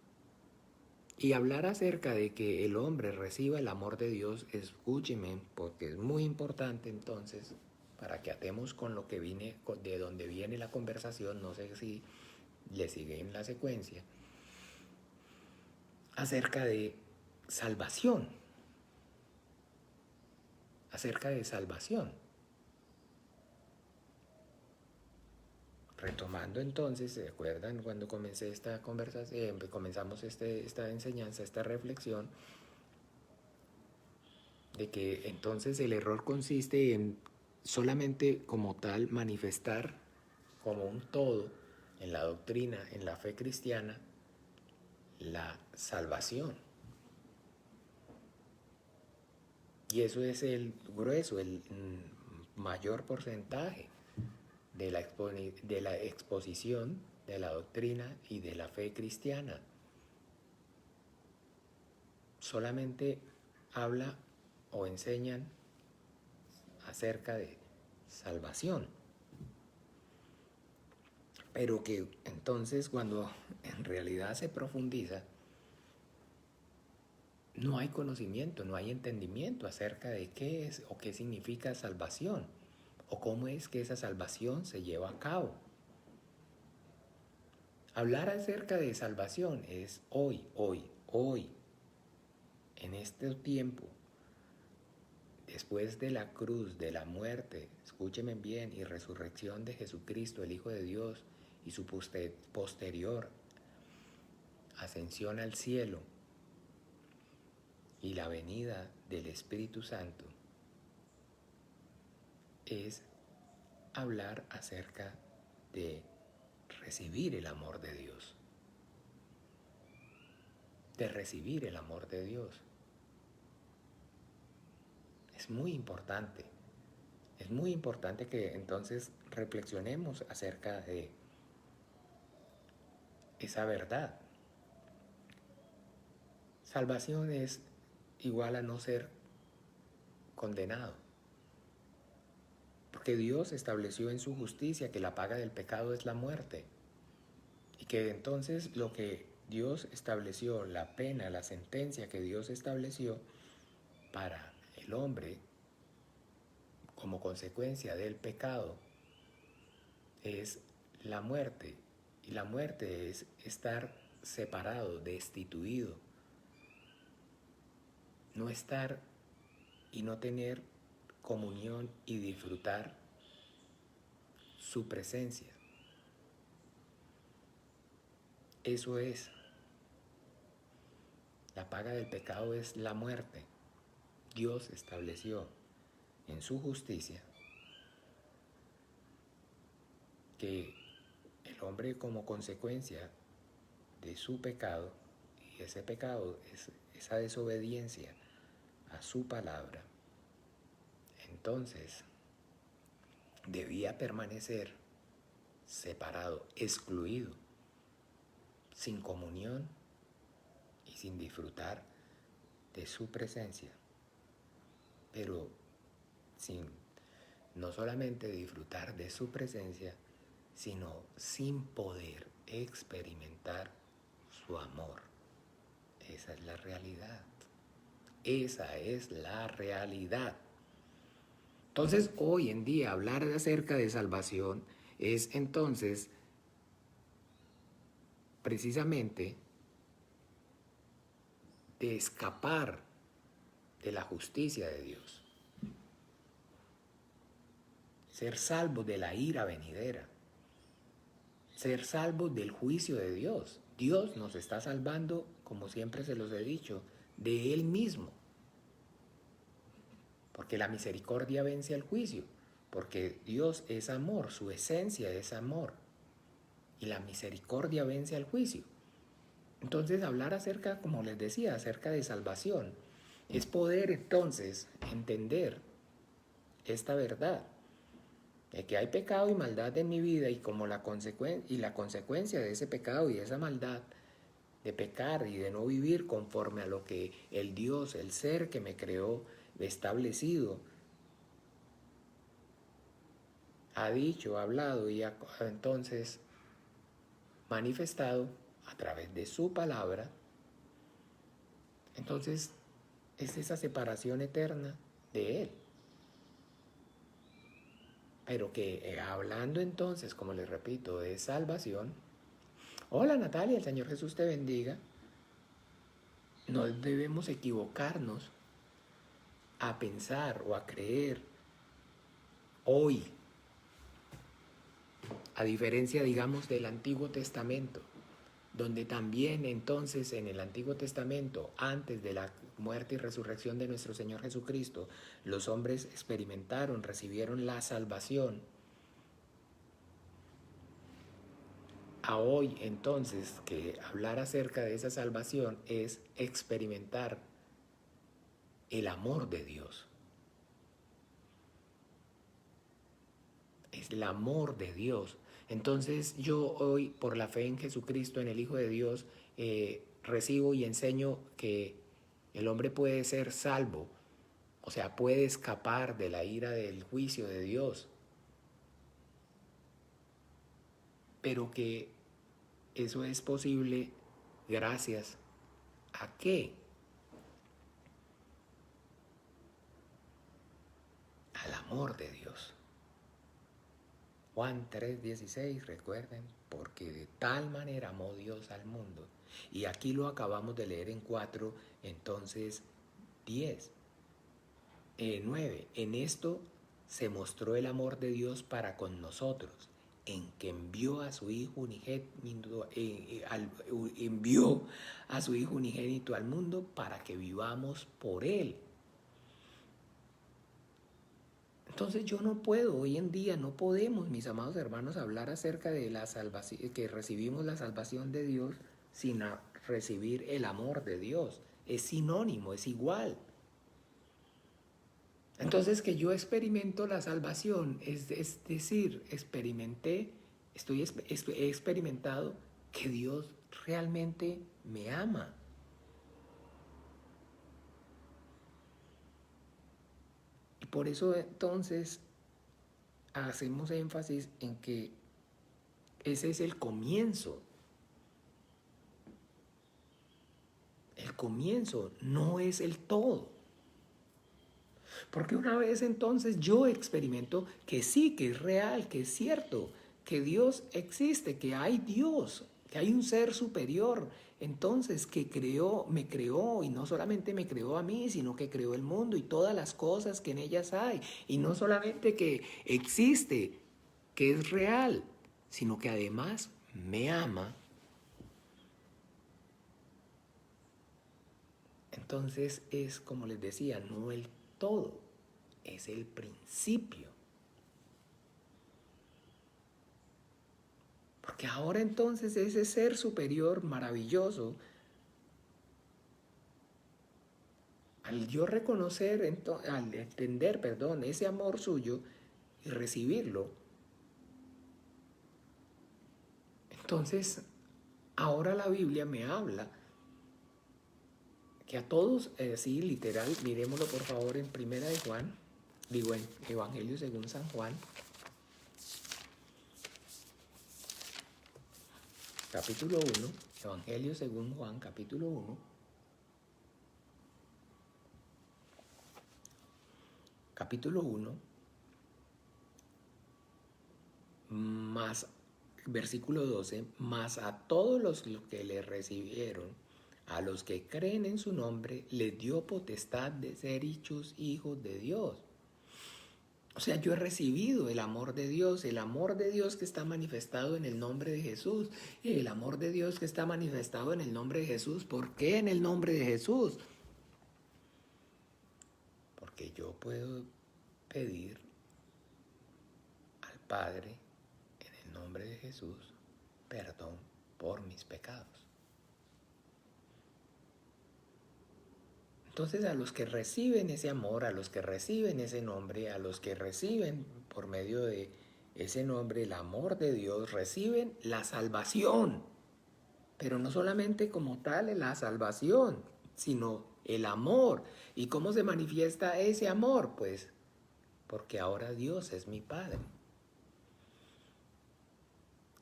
Y hablar acerca de que el hombre reciba el amor de Dios, escúcheme, porque es muy importante entonces, para que atemos con lo que viene, de donde viene la conversación, no sé si le sigue en la secuencia, acerca de salvación. Acerca de salvación. Retomando entonces, ¿se acuerdan cuando comencé esta conversación, comenzamos esta enseñanza, esta reflexión, de que entonces el error consiste en solamente como tal manifestar como un todo en la doctrina, en la fe cristiana, la salvación? Y eso es el grueso, el mayor porcentaje de la exposición de la doctrina y de la fe cristiana. Solamente habla o enseñan acerca de salvación. Pero que entonces cuando en realidad se profundiza, no hay conocimiento, no hay entendimiento acerca de qué es o qué significa salvación, o cómo es que esa salvación se lleva a cabo. Hablar acerca de salvación es hoy, en este tiempo, después de la cruz, de la muerte, escúcheme bien, y resurrección de Jesucristo, el Hijo de Dios, y su posterior ascensión al cielo y la venida del Espíritu Santo, es hablar acerca de recibir el amor de Dios, de recibir el amor de Dios. Es muy importante que entonces reflexionemos acerca de esa verdad. Salvación es igual a no ser condenado, porque Dios estableció en su justicia que la paga del pecado es la muerte, y que entonces lo que Dios estableció, la pena, la sentencia que Dios estableció para el hombre como consecuencia del pecado es la muerte, y la muerte es estar separado, destituido, no estar y no tener comunión y disfrutar su presencia. Eso es. La paga del pecado es la muerte. Dios estableció en su justicia que el hombre, como consecuencia de su pecado, y ese pecado es esa desobediencia a su palabra, entonces debía permanecer separado, excluido, sin comunión y sin disfrutar de su presencia, pero sin no solamente disfrutar de su presencia, sino sin poder experimentar su amor. Esa es la realidad. Esa es la realidad. Entonces, hoy en día, hablar acerca de salvación es entonces precisamente de escapar de la justicia de Dios. Ser salvos de la ira venidera. Ser salvos del juicio de Dios. Dios nos está salvando, como siempre se los he dicho, de Él mismo. Porque la misericordia vence al juicio. Porque Dios es amor, su esencia es amor. Y la misericordia vence al juicio. Entonces hablar acerca, como les decía, acerca de salvación, es poder entonces entender esta verdad. De que hay pecado y maldad en mi vida y como la consecuencia de ese pecado y de esa maldad, de pecar y de no vivir conforme a lo que el Dios, el ser que me creó, establecido, ha dicho, ha hablado y ha entonces manifestado a través de su palabra, entonces es esa separación eterna de Él. Pero que hablando entonces, como les repito, de salvación, hola Natalia, el Señor Jesús te bendiga, no debemos equivocarnos a pensar o a creer hoy, a diferencia, digamos, del Antiguo Testamento, donde también entonces en el Antiguo Testamento, antes de la muerte y resurrección de nuestro Señor Jesucristo, los hombres experimentaron, recibieron la salvación. A hoy entonces que hablar acerca de esa salvación es experimentar el amor de Dios. Es el amor de Dios. Entonces yo hoy, por la fe en Jesucristo, en el Hijo de Dios, recibo y enseño que el hombre puede ser salvo, o sea, puede escapar de la ira del juicio de Dios, pero que eso es posible gracias ¿a qué? Al amor de Dios. Juan 3:16, recuerden, porque de tal manera amó Dios al mundo. Y aquí lo acabamos de leer en 4, entonces 10, 9. En esto se mostró el amor de Dios para con nosotros, en que envió a su Hijo unigénito, envió a su Hijo unigénito al mundo para que vivamos por Él. Entonces yo no puedo, hoy en día no podemos, mis amados hermanos, hablar acerca de la salvación, que recibimos la salvación de Dios sin recibir el amor de Dios. Es sinónimo, es igual. Entonces que yo experimento la salvación, es decir, he experimentado que Dios realmente me ama. Y por eso entonces hacemos énfasis en que ese es el comienzo. El comienzo no es el todo. Porque una vez entonces yo experimento que sí, que es real, que es cierto, que Dios existe, que hay Dios, que hay un ser superior, entonces que me creó y no solamente me creó a mí, sino que creó el mundo y todas las cosas que en ellas hay. Y no solamente que existe, que es real, sino que además me ama. Entonces es, como les decía, no el todo, es el principio. Porque ahora entonces ese ser superior maravilloso, al yo reconocer, al entender, ese amor suyo y recibirlo, entonces ahora la Biblia me habla que a todos, así literal, miremoslo por favor en Primera de Juan, en Evangelio según San Juan, capítulo 1, Evangelio según Juan, capítulo 1, capítulo 1, más versículo 12, más a todos los que le recibieron, A los que creen en su nombre les dio potestad de ser hechos hijos de Dios. O sea, yo he recibido el amor de Dios que está manifestado en el nombre de Jesús, el amor de Dios que está manifestado en el nombre de Jesús. ¿Por qué en el nombre de Jesús? Porque yo puedo pedir al Padre en el nombre de Jesús perdón por mis pecados. Entonces, a los que reciben ese amor, a los que reciben ese nombre, a los que reciben por medio de ese nombre el amor de Dios, reciben la salvación. Pero no solamente como tal la salvación, sino el amor. ¿Y cómo se manifiesta ese amor? Pues porque ahora Dios es mi Padre.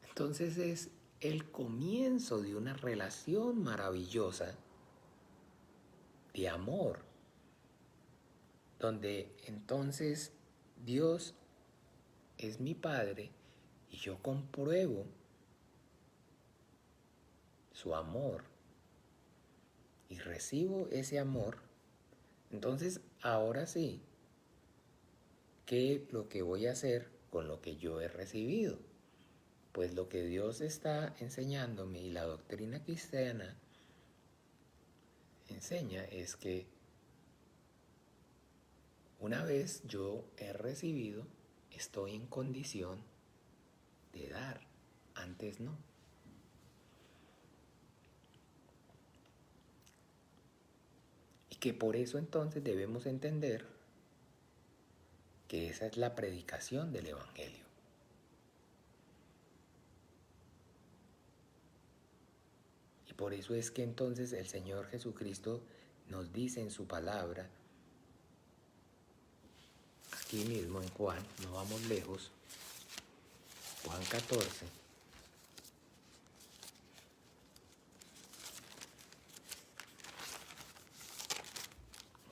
Entonces es el comienzo de una relación maravillosa de amor, donde entonces Dios es mi Padre y yo compruebo su amor y recibo ese amor. Entonces ahora sí, ¿qué es lo que voy a hacer con lo que yo he recibido? Pues lo que Dios está enseñándome y la doctrina cristiana enseña es que una vez yo he recibido, estoy en condición de dar, antes no. Y que por eso entonces debemos entender que esa es la predicación del Evangelio. Y por eso es que entonces el Señor Jesucristo nos dice en su palabra, aquí mismo en Juan, no vamos lejos, Juan 14,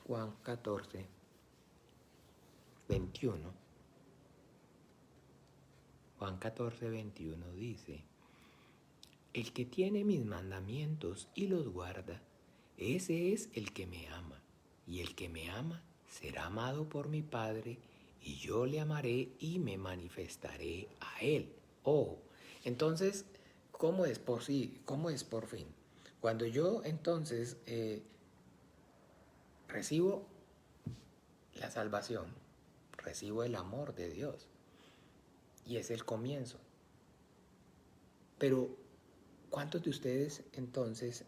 Juan 14, 21. Juan 14, 21 dice, el que tiene mis mandamientos y los guarda, ese es el que me ama. Y el que me ama será amado por mi Padre, y yo le amaré y me manifestaré a él. Oh, entonces, ¿cómo es por fin? Cuando yo entonces recibo la salvación, recibo el amor de Dios, y es el comienzo. Pero, ¿cuántos de ustedes entonces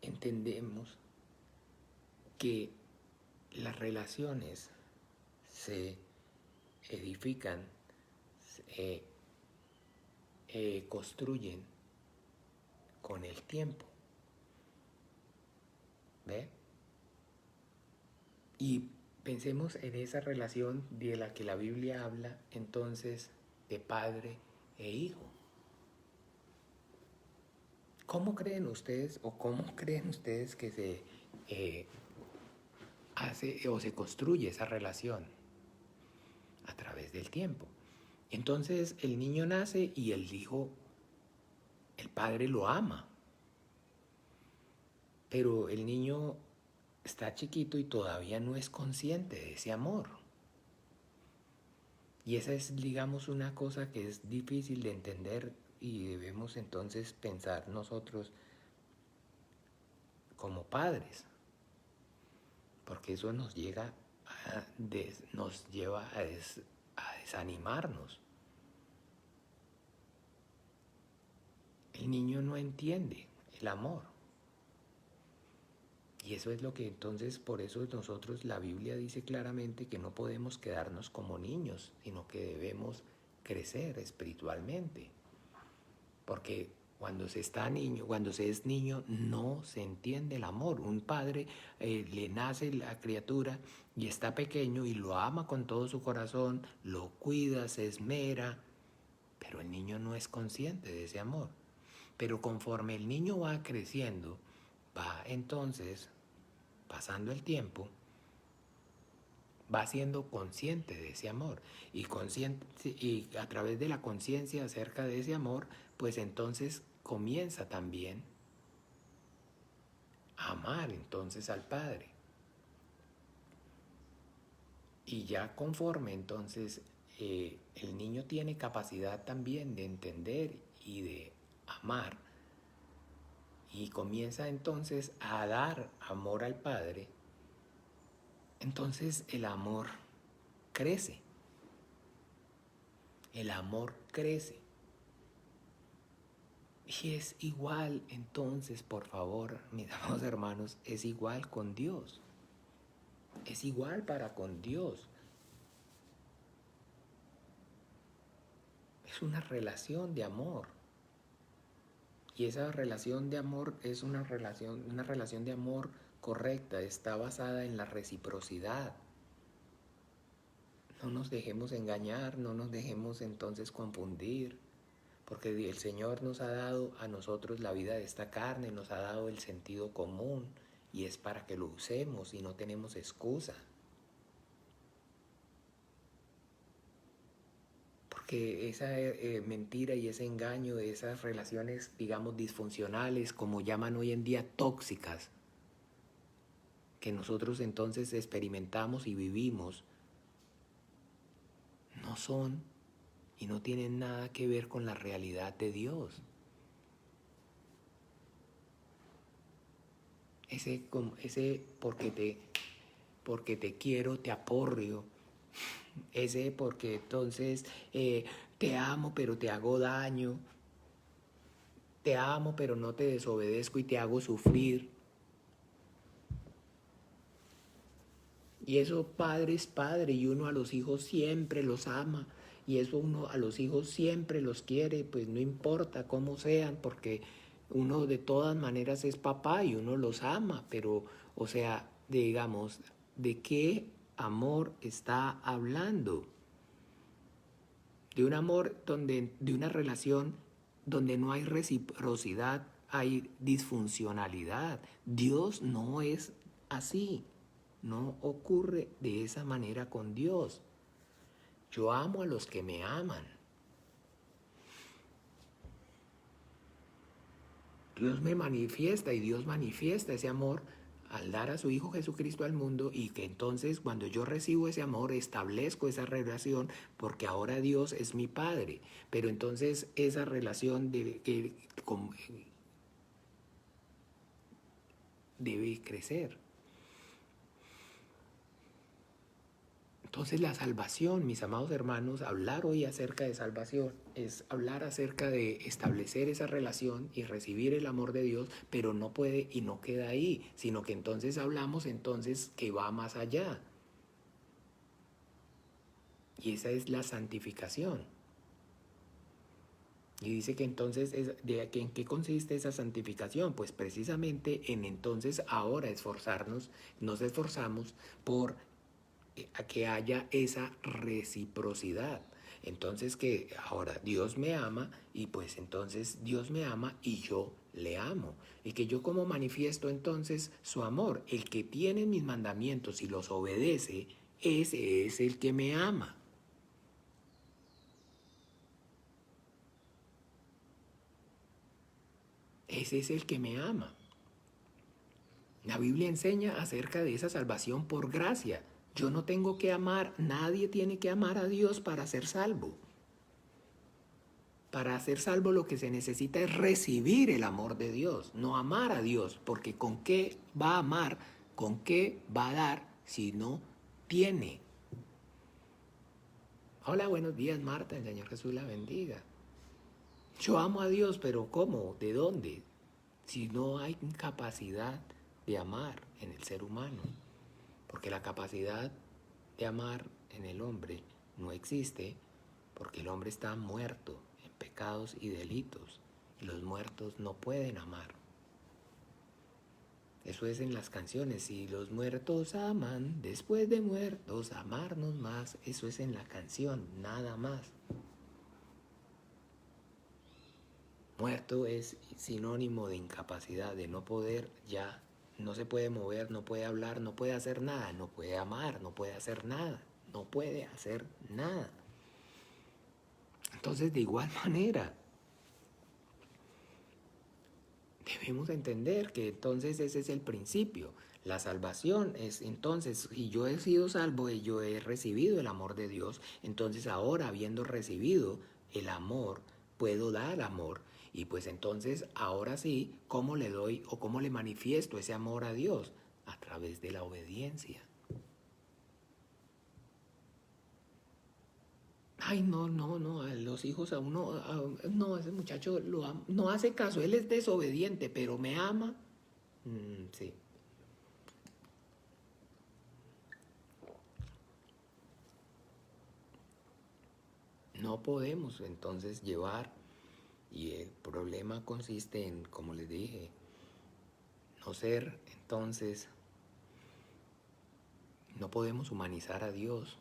entendemos que las relaciones se edifican, se construyen con el tiempo? ¿Ve? Y pensemos en esa relación de la que la Biblia habla entonces de padre e hijo. ¿Cómo creen ustedes que se hace o se construye esa relación? A través del tiempo. Entonces el niño nace y el padre lo ama. Pero el niño está chiquito y todavía no es consciente de ese amor. Y esa es, digamos, una cosa que es difícil de entender y debemos entonces pensar nosotros como padres, porque eso nos lleva a desanimarnos. El niño no entiende el amor. Y eso es lo que entonces, por eso nosotros, la Biblia dice claramente que no podemos quedarnos como niños, sino que debemos crecer espiritualmente. Porque cuando se es niño, no se entiende el amor. Un padre le nace la criatura y está pequeño y lo ama con todo su corazón, lo cuida, se esmera, pero el niño no es consciente de ese amor. Pero conforme el niño va creciendo, va entonces, pasando el tiempo, va siendo consciente de ese amor y a través de la conciencia acerca de ese amor, pues entonces comienza también amar entonces al Padre. Y ya conforme entonces el niño tiene capacidad también de entender y de amar, y comienza entonces a dar amor al Padre, entonces el amor crece. El amor crece. Y es igual entonces, por favor, mis amados hermanos, es igual con Dios. Es igual para con Dios. Es una relación de amor. Y esa relación de amor es una relación de amor correcta, está basada en la reciprocidad. No nos dejemos engañar, no nos dejemos entonces confundir, porque el Señor nos ha dado a nosotros la vida de esta carne, nos ha dado el sentido común, y es para que lo usemos y no tenemos excusa. Porque esa mentira y ese engaño de esas relaciones, digamos, disfuncionales, como llaman hoy en día tóxicas, que nosotros entonces experimentamos y vivimos, no son y no tienen nada que ver con la realidad de Dios. Ese porque te quiero, te aporrio. Ese porque entonces te amo pero te hago daño. Te amo pero no te desobedezco y te hago sufrir. Y eso padre es padre, y uno a los hijos siempre los ama. Y eso uno a los hijos siempre los quiere, pues no importa cómo sean, porque uno de todas maneras es papá y uno los ama. Pero, o sea, digamos, ¿de qué amor está hablando? De un amor de una relación donde no hay reciprocidad, hay disfuncionalidad. Dios no es así. No ocurre de esa manera con Dios. Yo amo a los que me aman. Dios me manifiesta y Dios manifiesta ese amor al dar a su Hijo Jesucristo al mundo, y que entonces cuando yo recibo ese amor establezco esa relación, porque ahora Dios es mi Padre. Pero entonces esa relación debe crecer. Entonces la salvación, mis amados hermanos, hablar hoy acerca de salvación es hablar acerca de establecer esa relación y recibir el amor de Dios, pero no puede y no queda ahí, sino que entonces hablamos entonces que va más allá. Y esa es la santificación. Y dice que entonces, ¿en qué consiste esa santificación? Pues precisamente en entonces ahora esforzarnos, nos esforzamos por a que haya esa reciprocidad. Entonces que ahora Dios me ama, y pues entonces Dios me ama y yo le amo. Y que yo como manifiesto entonces su amor. El que tiene mis mandamientos y los obedece, ese es el que me ama. Ese es el que me ama. La Biblia enseña acerca de esa salvación por gracia. Yo no tengo que amar, nadie tiene que amar a Dios para ser salvo. Para ser salvo lo que se necesita es recibir el amor de Dios, no amar a Dios, porque ¿con qué va a amar? ¿Con qué va a dar si no tiene? Hola, buenos días, Marta, el Señor Jesús la bendiga. Yo amo a Dios, pero ¿cómo? ¿De dónde? Si no hay capacidad de amar en el ser humano, porque la capacidad de amar en el hombre no existe, porque el hombre está muerto en pecados y delitos, y los muertos no pueden amar. Eso es en las canciones: si los muertos aman, después de muertos amarnos más. Eso es en la canción, nada más. Muerto es sinónimo de incapacidad, de no poder ya. No se puede mover, no puede hablar, no puede hacer nada, no puede amar, no puede hacer nada, no puede hacer nada. Entonces, de igual manera, debemos entender que entonces ese es el principio. La salvación es entonces, si yo he sido salvo y yo he recibido el amor de Dios, entonces ahora habiendo recibido el amor, puedo dar amor. Y pues entonces ahora sí, ¿cómo le doy o cómo le manifiesto ese amor a Dios? A través de la obediencia. Ay, no, no, no, a los hijos a uno, no, ese muchacho no hace caso, él es desobediente, pero me ama. Sí. No podemos entonces llevar, y el problema consiste en, como les dije, no ser entonces, no podemos humanizar a Dios,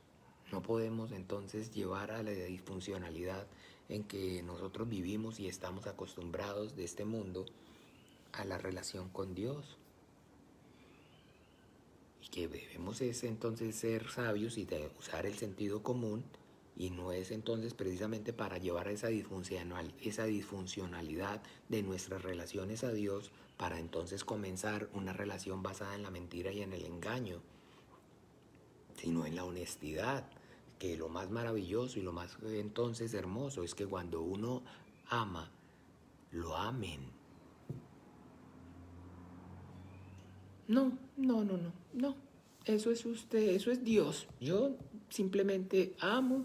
no podemos entonces llevar a la disfuncionalidad en que nosotros vivimos y estamos acostumbrados de este mundo a la relación con Dios. Y que debemos es entonces ser sabios y de usar el sentido común, y no es entonces precisamente para llevar esa disfuncionalidad de nuestras relaciones a Dios para entonces comenzar una relación basada en la mentira y en el engaño, sino en la honestidad, que lo más maravilloso y lo más entonces hermoso es que cuando uno ama, lo amen. No, no, no, no, no. Eso es usted, eso es Dios. Yo simplemente amo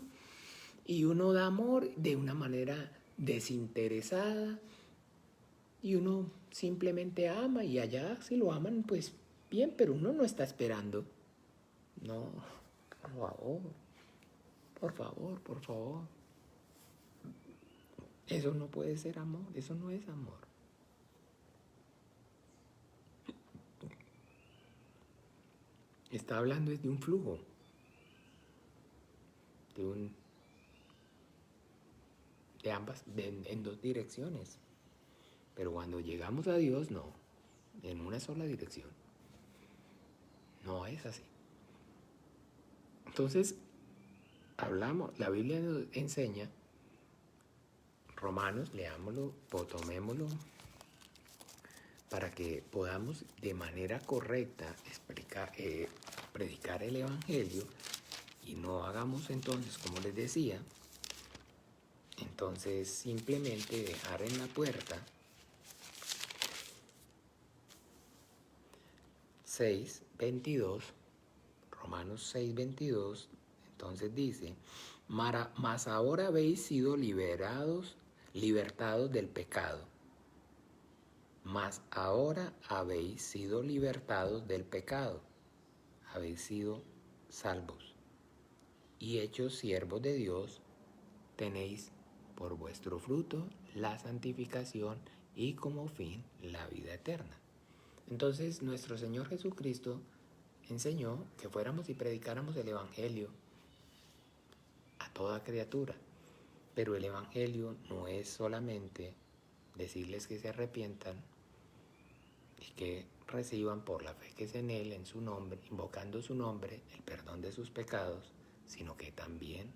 y uno da amor de una manera desinteresada y uno simplemente ama y allá si lo aman pues bien, pero uno no está esperando. No, por favor, por favor, por favor. Eso no puede ser amor, eso no es amor. Está hablando de un flujo, de un de ambas, en dos direcciones. Pero cuando llegamos a Dios, no, en una sola dirección. No es así. Entonces, hablamos, la Biblia nos enseña, Romanos, leámoslo, o tomémoslo, para que podamos de manera correcta predicar el Evangelio y no hagamos entonces, como les decía, entonces simplemente dejar en la puerta 6:22, Romanos 6:22, entonces dice, mas ahora habéis sido libertados del pecado. Mas ahora habéis sido libertados del pecado, habéis sido salvos y hechos siervos de Dios, tenéis por vuestro fruto la santificación y como fin la vida eterna. Entonces nuestro Señor Jesucristo enseñó que fuéramos y predicáramos el Evangelio a toda criatura, pero el Evangelio no es solamente decirles que se arrepientan y que reciban por la fe que es en Él, en su nombre, invocando su nombre, el perdón de sus pecados, sino que también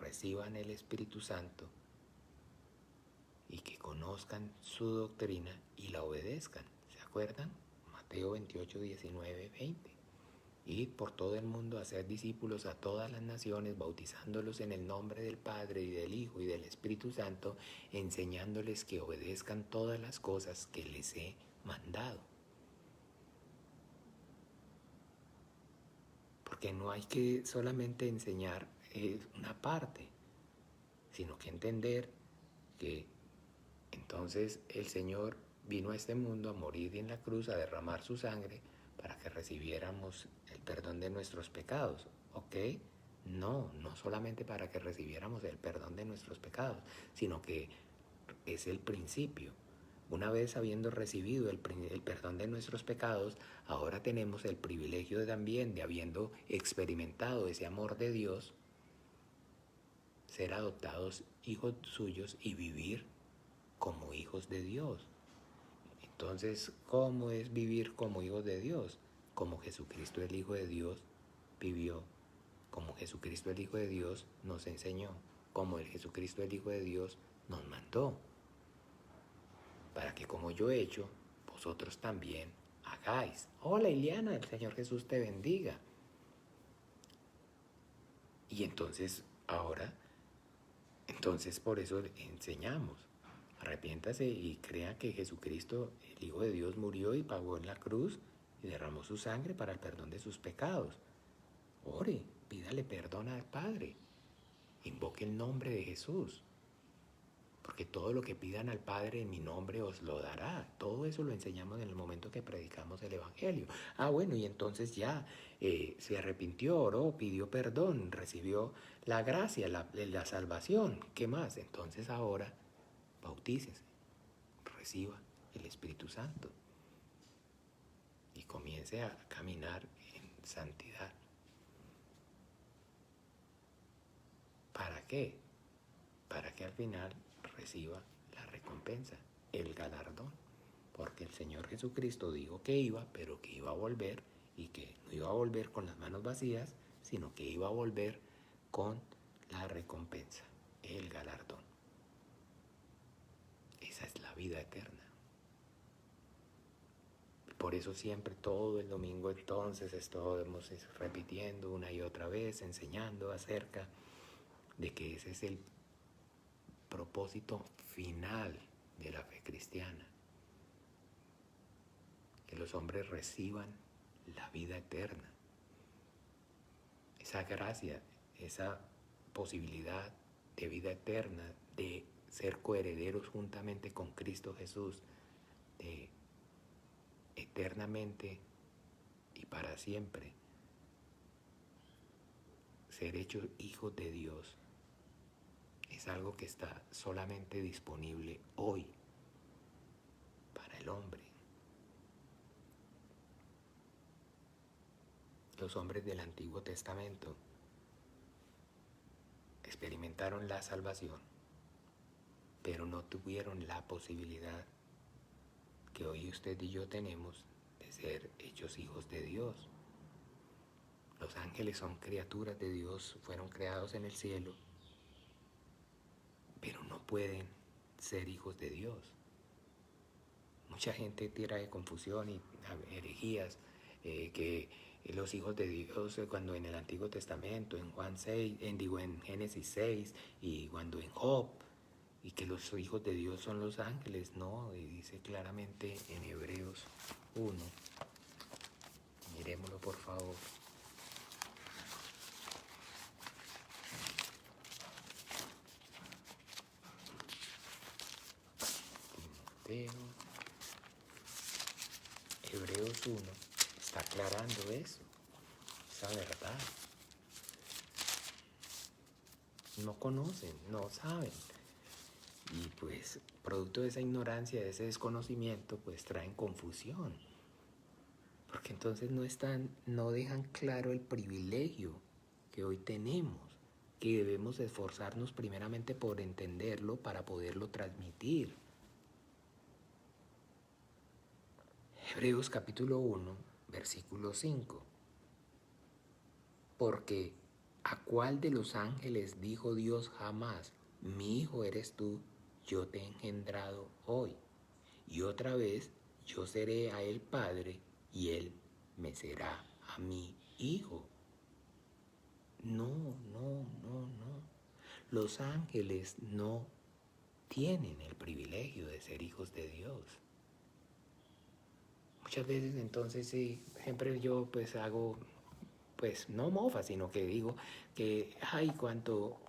reciban el Espíritu Santo y que conozcan su doctrina y la obedezcan. ¿Se acuerdan? Mateo 28, 19, 20. Id por todo el mundo a ser discípulos a todas las naciones, bautizándolos en el nombre del Padre y del Hijo y del Espíritu Santo, enseñándoles que obedezcan todas las cosas que les he mandado. Porque no hay que solamente enseñar una parte, sino que entender que entonces el Señor vino a este mundo a morir en la cruz, a derramar su sangre para que recibiéramos el perdón de nuestros pecados, ¿ok? No, no solamente para que recibiéramos el perdón de nuestros pecados, sino que es el principio. Una vez habiendo recibido el perdón de nuestros pecados, ahora tenemos el privilegio también de habiendo experimentado ese amor de Dios, ser adoptados hijos suyos y vivir como hijos de Dios. Entonces, ¿cómo es vivir como hijos de Dios? Como Jesucristo el Hijo de Dios vivió, como Jesucristo el Hijo de Dios nos enseñó, como el Jesucristo el Hijo de Dios nos mandó, para que como yo he hecho, vosotros también hagáis. Hola Iliana, el Señor Jesús te bendiga. Y entonces ahora, por eso enseñamos. Arrepiéntase y crea que Jesucristo, el Hijo de Dios, murió y pagó en la cruz y derramó su sangre para el perdón de sus pecados. Ore, pídale perdón al Padre. Invoque el nombre de Jesús. Porque todo lo que pidan al Padre en mi nombre os lo dará. Todo eso lo enseñamos en el momento que predicamos el Evangelio. Bueno, y entonces ya se arrepintió, oró, pidió perdón, recibió la gracia, la salvación. ¿Qué más? Entonces ahora bautícese, reciba el Espíritu Santo y comience a caminar en santidad. ¿Para qué? Para que al final reciba la recompensa, el galardón. Porque el Señor Jesucristo dijo que iba, pero que iba a volver, y que no iba a volver con las manos vacías, sino que iba a volver con la recompensa, el galardón. Esa es la vida eterna. Por eso siempre todo el domingo entonces estamos repitiendo una y otra vez, enseñando acerca de que ese es el propósito final de la fe cristiana. Que los hombres reciban la vida eterna. Esa gracia, esa posibilidad de vida eterna, de ser coherederos juntamente con Cristo Jesús, de eternamente y para siempre ser hechos hijos de Dios, es algo que está solamente disponible hoy para el hombre. Los hombres del Antiguo Testamento experimentaron la salvación, pero no tuvieron la posibilidad que hoy usted y yo tenemos de ser hechos hijos de Dios. Los ángeles son criaturas de Dios, fueron creados en el cielo, pero no pueden ser hijos de Dios. Mucha gente tira de confusión y herejías, que los hijos de Dios, cuando en el Antiguo Testamento, en Juan 6, en Génesis 6, y cuando en Job, y que los hijos de Dios son los ángeles. No, y dice claramente en Hebreos 1. Miremoslo por favor. Hebreos 1 está aclarando eso, esa verdad. No conocen, no saben. Y pues, producto de esa ignorancia, de ese desconocimiento, pues traen confusión. Porque entonces no dejan claro el privilegio que hoy tenemos, que debemos esforzarnos primeramente por entenderlo para poderlo transmitir. Hebreos capítulo 1, versículo 5. Porque ¿a cuál de los ángeles dijo Dios jamás, mi hijo eres tú, yo te he engendrado hoy? Y otra vez, yo seré a él padre y él me será a mí hijo. No. Los ángeles no tienen el privilegio de ser hijos de Dios. Muchas veces entonces sí, siempre yo pues hago, pues no mofa, sino que digo que, cuánto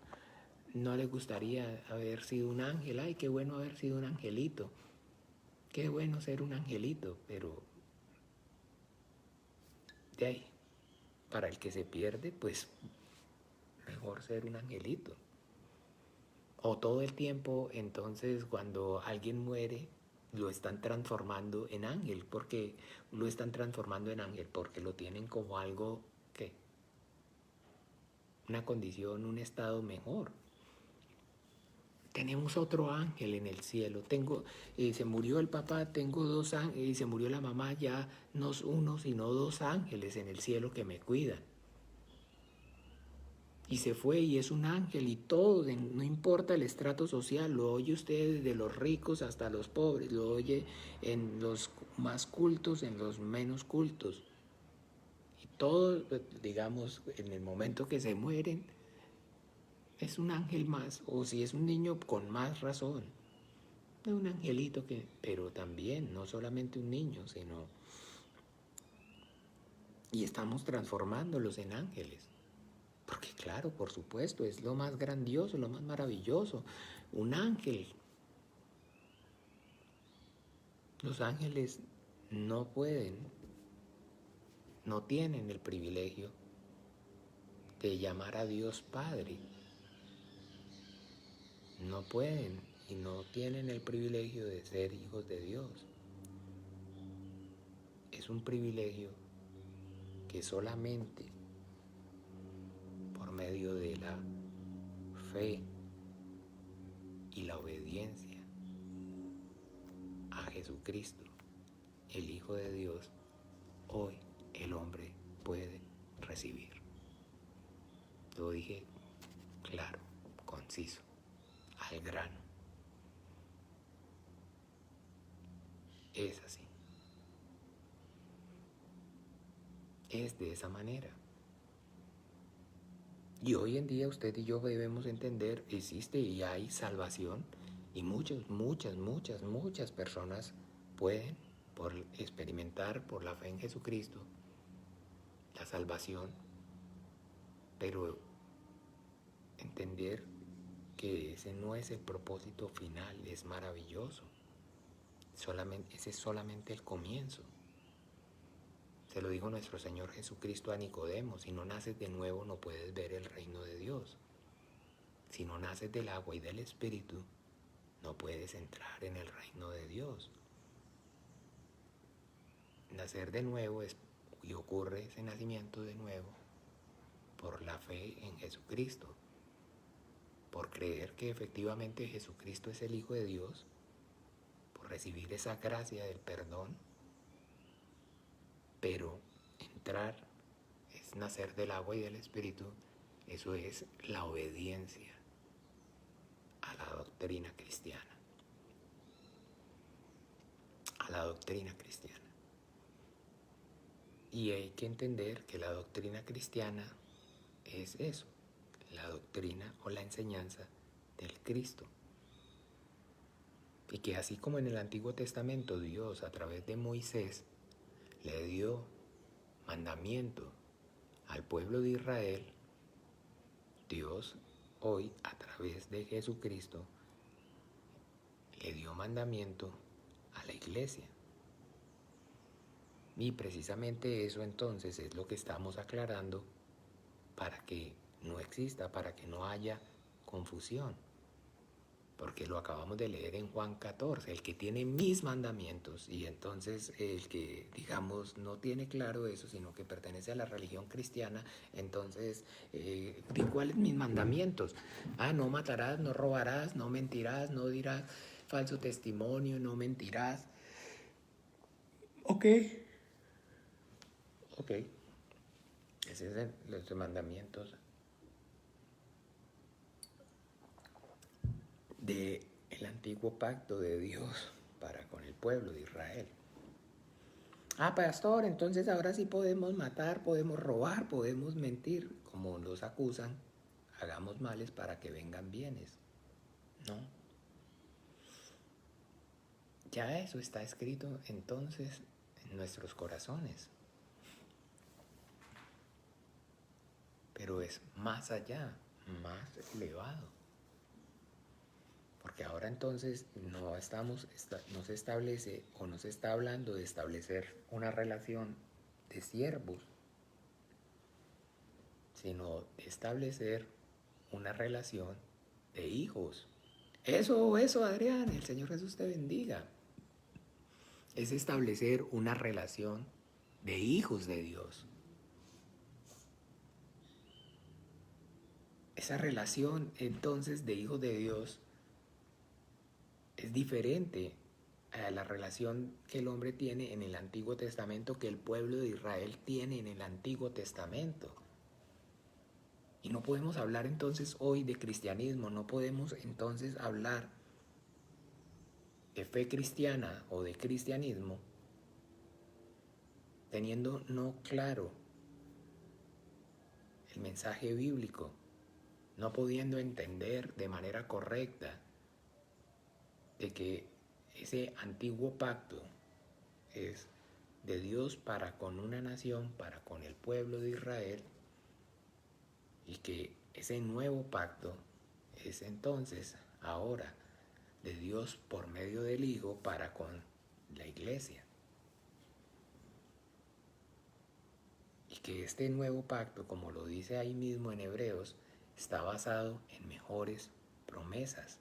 no le gustaría haber sido un ángel, qué bueno haber sido un angelito, qué bueno ser un angelito, pero de ahí, para el que se pierde, pues mejor ser un angelito. O todo el tiempo, entonces, cuando alguien muere, lo están transformando en ángel. Porque lo están transformando en ángel, porque lo tienen como algo que, una condición, un estado mejor. Tenemos otro ángel en el cielo. Se murió el papá, tengo 2 ángeles, y se murió la mamá, ya no uno, sino 2 ángeles en el cielo que me cuidan. y se fue y es un ángel y todo, no importa el estrato social, lo oye usted desde los ricos hasta los pobres, lo oye en los más cultos, en los menos cultos. Y todo, digamos, en el momento que se mueren, es un ángel más, o si es un niño con más razón. Es un angelito que, pero también, no solamente un niño, sino... Y estamos transformándolos en ángeles. Porque claro, por supuesto, es lo más grandioso, lo más maravilloso. Un ángel. Los ángeles no pueden, no tienen el privilegio de llamar a Dios Padre. No pueden y no tienen el privilegio de ser hijos de Dios. Es un privilegio que solamente por medio de la fe y la obediencia a Jesucristo, el Hijo de Dios, hoy el hombre puede recibir. Lo dije claro, conciso, al grano. Es así. Es de esa manera. Y hoy en día usted y yo debemos entender, existe y hay salvación y muchas personas pueden por experimentar por la fe en Jesucristo la salvación, pero entender que ese no es el propósito final, es maravilloso. Ese es solamente el comienzo. Se lo dijo nuestro Señor Jesucristo a Nicodemo: si no naces de nuevo no puedes ver el reino de Dios. Si no naces del agua y del Espíritu, no puedes entrar en el reino de Dios. Nacer de nuevo y ocurre ese nacimiento de nuevo por la fe en Jesucristo, por creer que efectivamente Jesucristo es el Hijo de Dios, por recibir esa gracia del perdón, pero entrar es nacer del agua y del Espíritu. Eso es la obediencia a la doctrina cristiana. A la doctrina cristiana. Y hay que entender que la doctrina cristiana es eso, la doctrina o la enseñanza del Cristo. Y que así como en el Antiguo Testamento Dios a través de Moisés le dio mandamiento al pueblo de Israel, Dios hoy a través de Jesucristo le dio mandamiento a la iglesia. Y precisamente eso entonces es lo que estamos aclarando para que no exista, para que no haya confusión. Porque lo acabamos de leer en Juan 14, el que tiene mis mandamientos, y entonces el que, digamos, no tiene claro eso, sino que pertenece a la religión cristiana, entonces, ¿cuáles mis mandamientos? No matarás, no robarás, no mentirás, no dirás falso testimonio, no mentirás. Ok. Ese es los mandamientos del antiguo pacto de Dios para con el pueblo de Israel. Pastor, entonces ahora sí podemos matar, podemos robar, podemos mentir, como los acusan, hagamos males para que vengan bienes. No. Ya eso está escrito entonces en nuestros corazones. Pero es más allá, más elevado. Porque ahora entonces no se establece o no se está hablando de establecer una relación de siervos, sino establecer una relación de hijos. Eso, Adrián, el Señor Jesús te bendiga. Es establecer una relación de hijos de Dios. Esa relación entonces de hijos de Dios es diferente a la relación que el hombre tiene en el Antiguo Testamento, que el pueblo de Israel tiene en el Antiguo Testamento. Y no podemos hablar entonces hoy de cristianismo, no podemos entonces hablar de fe cristiana o de cristianismo teniendo no claro el mensaje bíblico, no pudiendo entender de manera correcta de que ese antiguo pacto es de Dios para con una nación, para con el pueblo de Israel, y que ese nuevo pacto es entonces ahora de Dios por medio del Hijo para con la iglesia. Y que este nuevo pacto, como lo dice ahí mismo en Hebreos, está basado en mejores promesas.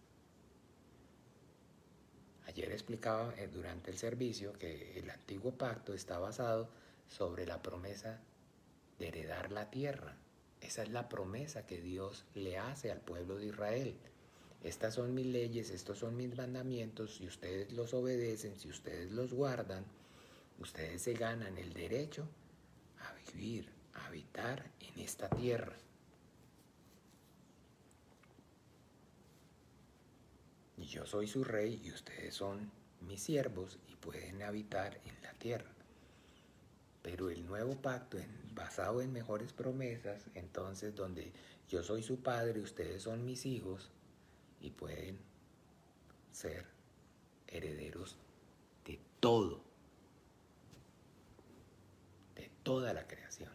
Ayer explicaba durante el servicio que el antiguo pacto está basado sobre la promesa de heredar la tierra. Esa es la promesa que Dios le hace al pueblo de Israel. Estas son mis leyes, estos son mis mandamientos, si ustedes los obedecen, si ustedes los guardan, ustedes se ganan el derecho a vivir, a habitar en esta tierra. Y yo soy su rey y ustedes son mis siervos y pueden habitar en la tierra. Pero el nuevo pacto, basado en mejores promesas, entonces donde yo soy su padre, ustedes son mis hijos y pueden ser herederos de todo, de toda la creación,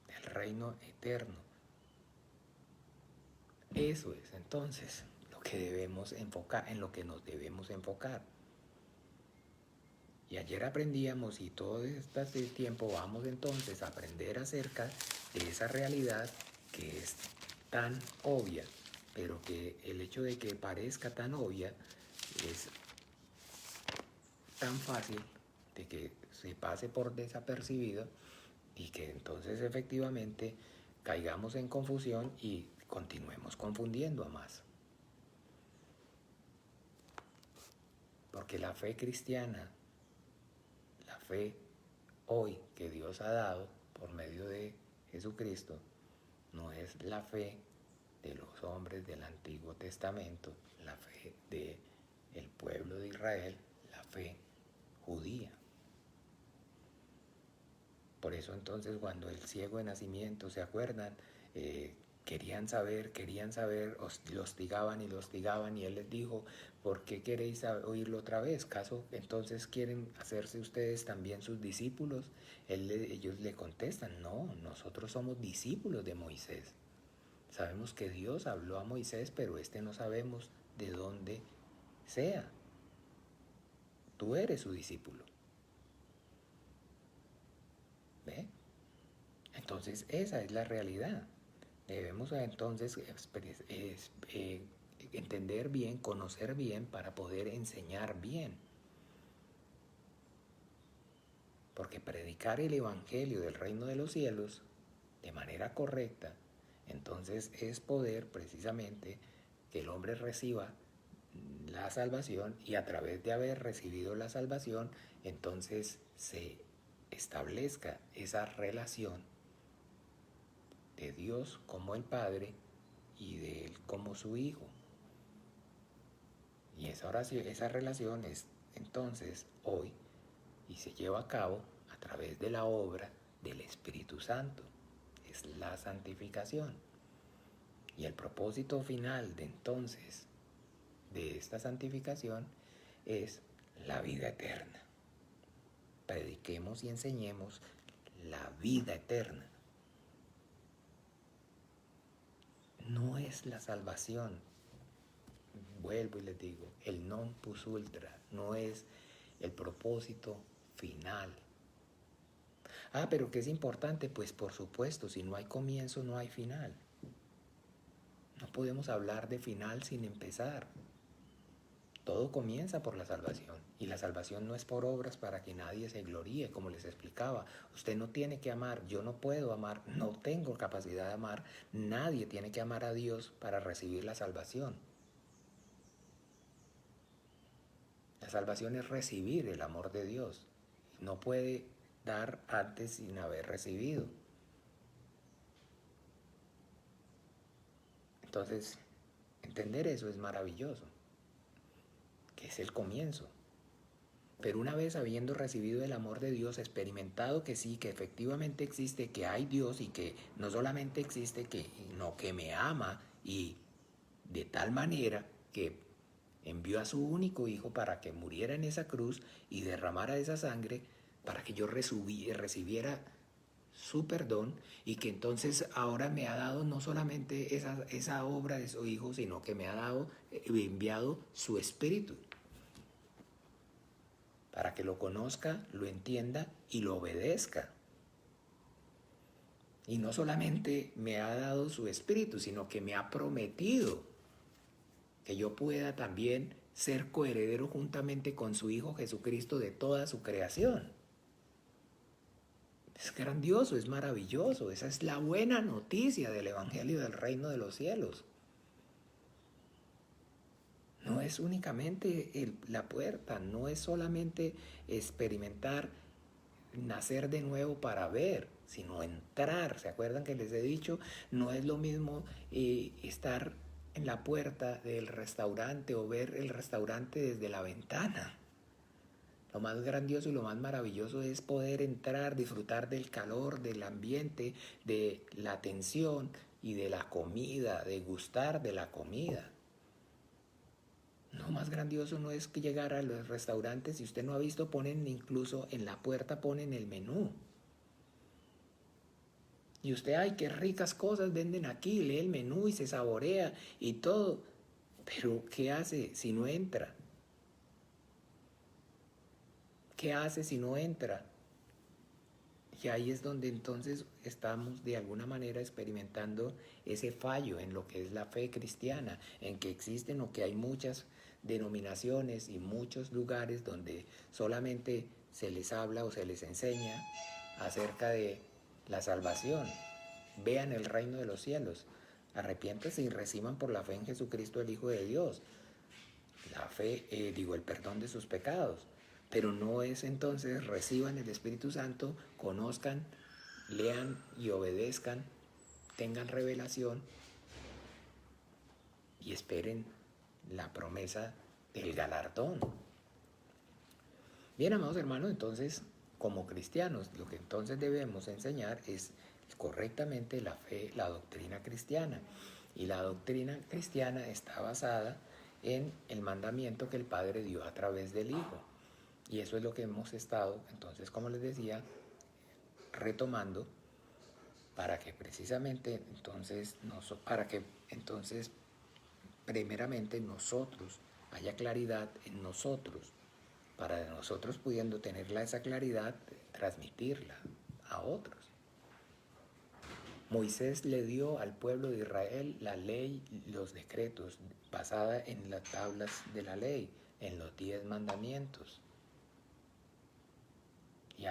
del reino eterno. Eso es entonces lo que debemos enfocar, en lo que nos debemos enfocar. Y ayer aprendíamos y todo este tiempo vamos entonces a aprender acerca de esa realidad que es tan obvia, pero que el hecho de que parezca tan obvia es tan fácil de que se pase por desapercibido y que entonces efectivamente caigamos en confusión y continuemos confundiendo a más. Porque la fe cristiana, la fe hoy que Dios ha dado por medio de Jesucristo, no es la fe de los hombres del Antiguo Testamento, la fe del pueblo de Israel, la fe judía. Por eso entonces cuando el ciego de nacimiento, ¿se acuerdan? Querían saber, lo hostigaban y él les dijo, ¿por qué queréis oírlo otra vez? ¿Caso entonces quieren hacerse ustedes también sus discípulos? Ellos le contestan, no, nosotros somos discípulos de Moisés. Sabemos que Dios habló a Moisés, pero no sabemos de dónde sea. Tú eres su discípulo. ¿Ve? Entonces esa es la realidad. Debemos entonces entender bien, conocer bien para poder enseñar bien. Porque predicar el Evangelio del reino de los cielos de manera correcta, entonces es poder precisamente que el hombre reciba la salvación y a través de haber recibido la salvación, entonces se establezca esa relación de Dios como el Padre y de Él como su Hijo. Y esa relación es entonces hoy y se lleva a cabo a través de la obra del Espíritu Santo. Es la santificación. Y el propósito final de entonces de esta santificación es la vida eterna. Prediquemos y enseñemos la vida eterna. No es la salvación, vuelvo y les digo, el non plus ultra, no es el propósito final. Pero ¿qué es importante? Pues por supuesto, si no hay comienzo, no hay final. No podemos hablar de final sin empezar. Todo comienza por la salvación y la salvación no es por obras para que nadie se gloríe, como les explicaba. Usted no tiene que amar, yo no puedo amar, no tengo capacidad de amar, nadie tiene que amar a Dios para recibir la salvación. La salvación es recibir el amor de Dios. No puede dar antes sin haber recibido. Entonces, entender eso es maravilloso, que es el comienzo. Pero una vez habiendo recibido el amor de Dios, experimentado que sí, que efectivamente existe, que hay Dios y que no solamente existe, no que me ama y de tal manera que envió a su único hijo para que muriera en esa cruz y derramara esa sangre para que yo recibiera su perdón y que entonces ahora me ha dado no solamente esa obra de su hijo, sino que me ha dado, enviado su espíritu para que lo conozca, lo entienda y lo obedezca. Y no solamente me ha dado su espíritu, sino que me ha prometido que yo pueda también ser coheredero juntamente con su Hijo Jesucristo de toda su creación. Es grandioso, es maravilloso. Esa es la buena noticia del Evangelio del Reino de los Cielos. No es únicamente la puerta, no es solamente experimentar, nacer de nuevo para ver, sino entrar. ¿Se acuerdan que les he dicho? No es lo mismo estar en la puerta del restaurante o ver el restaurante desde la ventana. Lo más grandioso y lo más maravilloso es poder entrar, disfrutar del calor, del ambiente, de la atención y de la comida, de gustar de la comida. Lo más grandioso no es que llegar a los restaurantes, si usted no ha visto, ponen incluso en la puerta, ponen el menú. Y usted, ay, qué ricas cosas venden aquí, lee el menú y se saborea y todo. Pero, ¿qué hace si no entra? ¿Qué hace si no entra? Y ahí es donde entonces estamos de alguna manera experimentando ese fallo en lo que es la fe cristiana, en que existen o que hay muchas denominaciones y muchos lugares donde solamente se les habla o se les enseña acerca de la salvación. Vean el reino de los cielos, arrepiéntanse y reciban por la fe en Jesucristo el Hijo de Dios. La fe, el perdón de sus pecados. Pero no es entonces reciban el Espíritu Santo, conozcan, lean y obedezcan, tengan revelación y esperen la promesa del galardón. Bien, amados hermanos, entonces, como cristianos, lo que entonces debemos enseñar es correctamente la fe, la doctrina cristiana. Y la doctrina cristiana está basada en el mandamiento que el Padre dio a través del Hijo. Y eso es lo que hemos estado, entonces, como les decía, retomando para que precisamente entonces, primeramente nosotros haya claridad en nosotros, para nosotros pudiendo tenerla esa claridad, transmitirla a otros. Moisés le dio al pueblo de Israel la ley, los decretos, basada en las tablas de la ley, en los 10 mandamientos. Y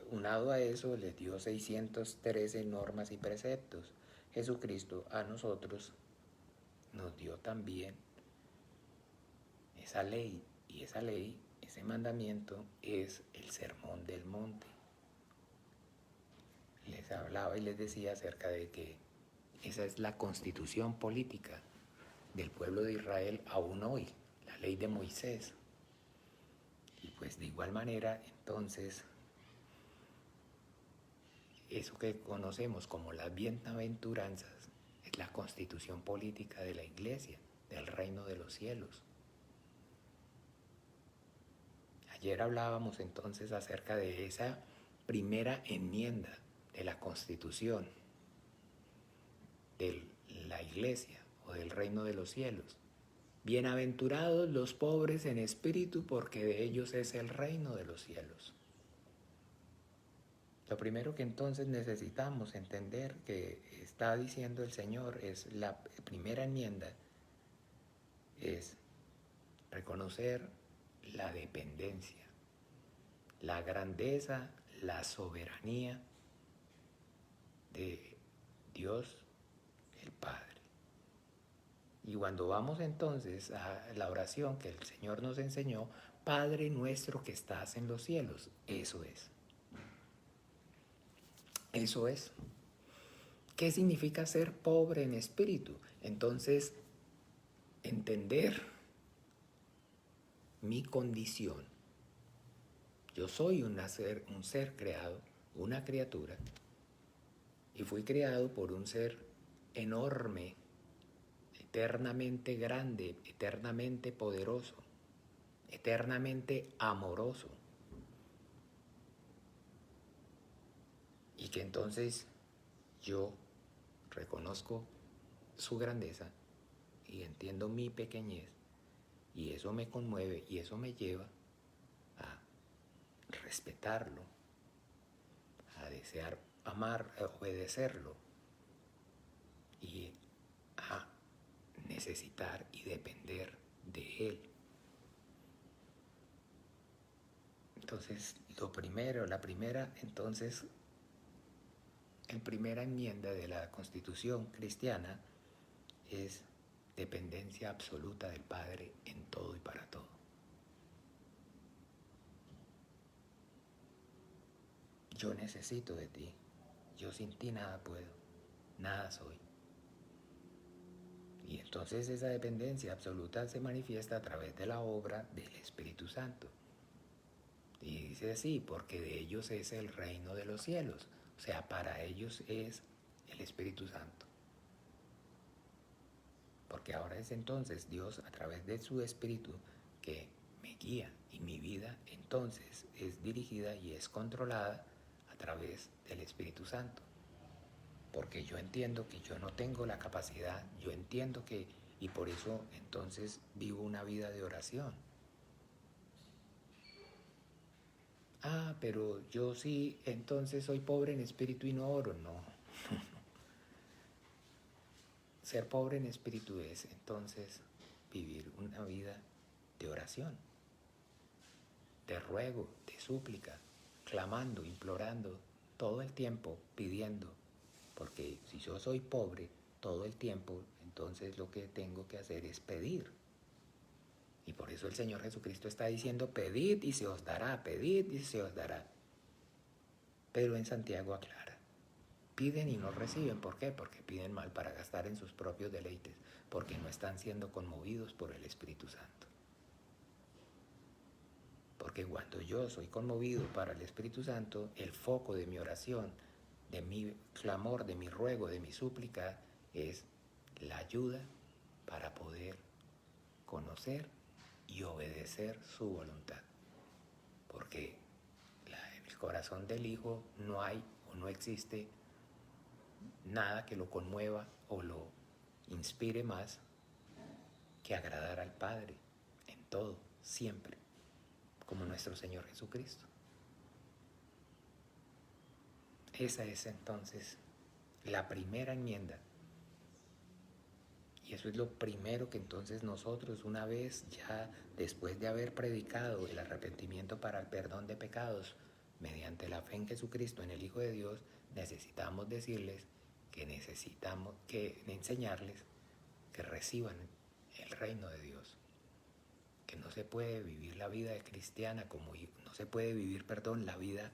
unado a eso les dio 613 normas y preceptos. Jesucristo a nosotros nos dio también esa ley, y esa ley, ese mandamiento es el Sermón del Monte. Les hablaba y les decía acerca de que esa es la constitución política del pueblo de Israel aún hoy, la ley de Moisés. Y pues de igual manera, entonces, eso que conocemos como las bienaventuranzas es la constitución política de la iglesia, del reino de los cielos. Ayer hablábamos entonces acerca de esa primera enmienda de la Constitución de la Iglesia o del reino de los cielos. Bienaventurados los pobres en espíritu, porque de ellos es el reino de los cielos. Lo primero que entonces necesitamos entender que está diciendo el Señor es la primera enmienda, es reconocer la dependencia, la grandeza, la soberanía de Dios el Padre. Y cuando vamos entonces a la oración que el Señor nos enseñó, Padre nuestro que estás en los cielos, eso es. Eso es. ¿Qué significa ser pobre en espíritu? Entonces, entender mi condición. Yo soy un ser creado, una criatura, y fui creado por un ser enorme, eternamente grande, eternamente poderoso, eternamente amoroso. Y que entonces yo reconozco su grandeza y entiendo mi pequeñez, y eso me conmueve y eso me lleva a respetarlo, a desear amar, a obedecerlo y a necesitar y depender de él. Entonces, la primera enmienda de la Constitución cristiana es dependencia absoluta del Padre en todo y para todo. Yo necesito de ti, yo sin ti nada puedo, nada soy. Y entonces esa dependencia absoluta se manifiesta a través de la obra del Espíritu Santo. Y dice así, porque de ellos es el reino de los cielos. O sea, para ellos es el Espíritu Santo. Porque ahora es entonces Dios a través de su Espíritu que me guía y mi vida entonces es dirigida y es controlada a través del Espíritu Santo. Porque yo entiendo que yo no tengo la capacidad, yo entiendo que, y por eso entonces vivo una vida de oración. Ah, pero yo sí, entonces soy pobre en espíritu y no oro. No. Ser pobre en espíritu es entonces vivir una vida de oración, de ruego, de súplica, clamando, implorando, todo el tiempo pidiendo. Porque si yo soy pobre todo el tiempo, entonces lo que tengo que hacer es pedir. Y por eso el Señor Jesucristo está diciendo, pedid y se os dará, pedid y se os dará. Pero en Santiago aclara, piden y no reciben. ¿Por qué? Porque piden mal para gastar en sus propios deleites, porque no están siendo conmovidos por el Espíritu Santo. Porque cuando yo soy conmovido para el Espíritu Santo, el foco de mi oración, de mi clamor, de mi ruego, de mi súplica, es la ayuda para poder conocer y obedecer su voluntad. Porque en el corazón del Hijo no hay o no existe nada que lo conmueva o lo inspire más que agradar al Padre en todo, siempre, como nuestro Señor Jesucristo. Esa es entonces la primera enmienda. Y eso es lo primero que entonces nosotros, una vez ya después de haber predicado el arrepentimiento para el perdón de pecados, mediante la fe en Jesucristo, en el Hijo de Dios, necesitamos decirles que necesitamos enseñarles que reciban el reino de Dios. Que no se puede vivir la vida de cristiana como no se puede vivir, la vida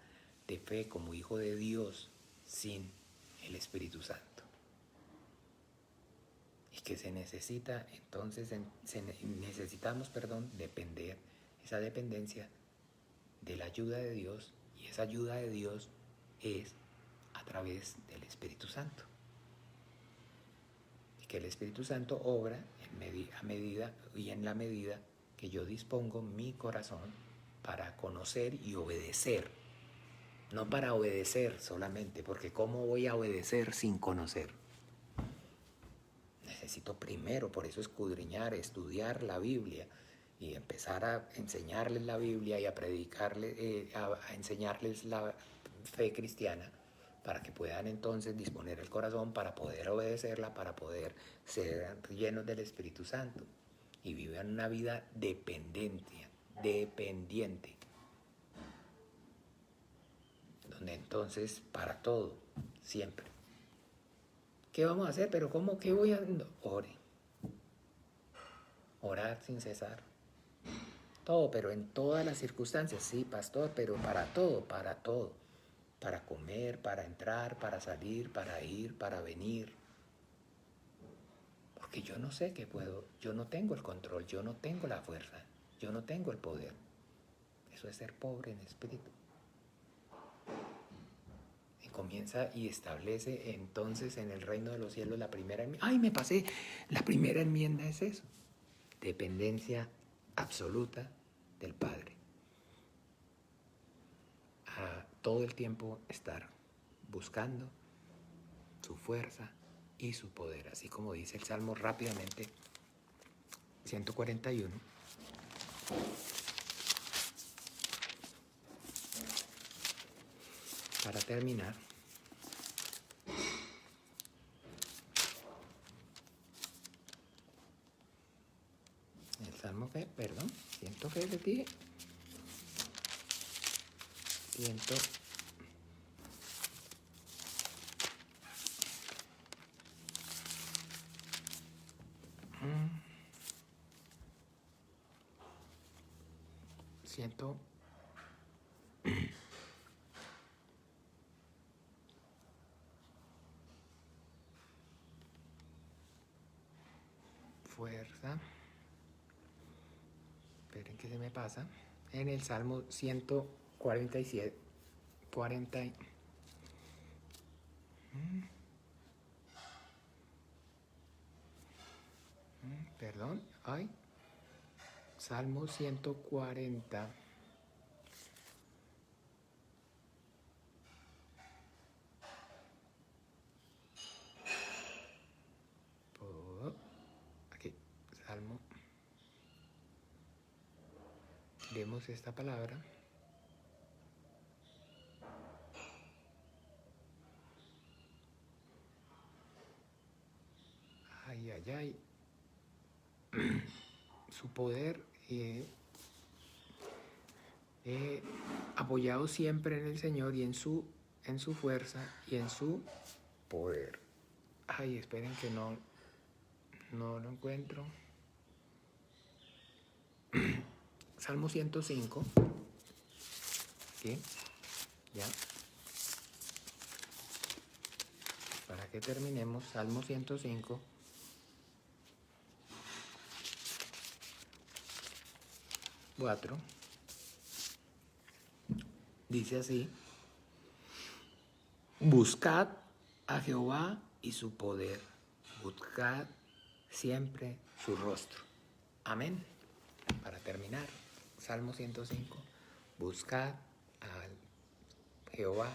de fe como hijo de Dios sin el Espíritu Santo. Y que se necesita, entonces, necesitamos depender, esa dependencia de la ayuda de Dios, y esa ayuda de Dios es a través del Espíritu Santo. Y que el Espíritu Santo obra a medida y en la medida que yo dispongo mi corazón para conocer y obedecer. No para obedecer solamente, porque ¿cómo voy a obedecer sin conocer? Necesito primero, por eso escudriñar, estudiar la Biblia y empezar a enseñarles la Biblia y a predicarles, a enseñarles la fe cristiana para que puedan entonces disponer el corazón para poder obedecerla, para poder ser llenos del Espíritu Santo y vivan una vida dependiente, donde entonces para todo, siempre. ¿Qué vamos a hacer? ¿Pero cómo? ¿Qué voy a hacer? Ore. Orar sin cesar. Todo, pero en todas las circunstancias. Sí, pastor, pero para todo, para todo. para comer, para entrar, para salir, para ir, para venir. Porque yo no sé qué puedo, yo no tengo el control, yo no tengo la fuerza, yo no tengo el poder. Eso es ser pobre en espíritu. Y comienza y establece entonces en el reino de los cielos la primera enmienda. ¡Ay, me pasé! La primera enmienda es eso. Dependencia absoluta del Padre. A todo el tiempo estar buscando su fuerza y su poder. Así como dice el Salmo rápidamente, 141. Para terminar, el Salmo que, perdón, siento que les dije, 100, 100, fuerza, esperen que se me pasa, en el Salmo 147, 40, perdón, ay, Salmo 140, aquí, Salmo, leemos esta palabra. Ay, ay, ay. Su poder, apoyado siempre en el Señor y en su fuerza y en su poder. Ay, esperen que no lo encuentro. Salmo 105. ¿Sí? Ya. Para que terminemos, Salmo 105. Dice así: buscad a Jehová y su poder, buscad siempre su rostro. Amén. Para terminar, Salmo 105, buscad a Jehová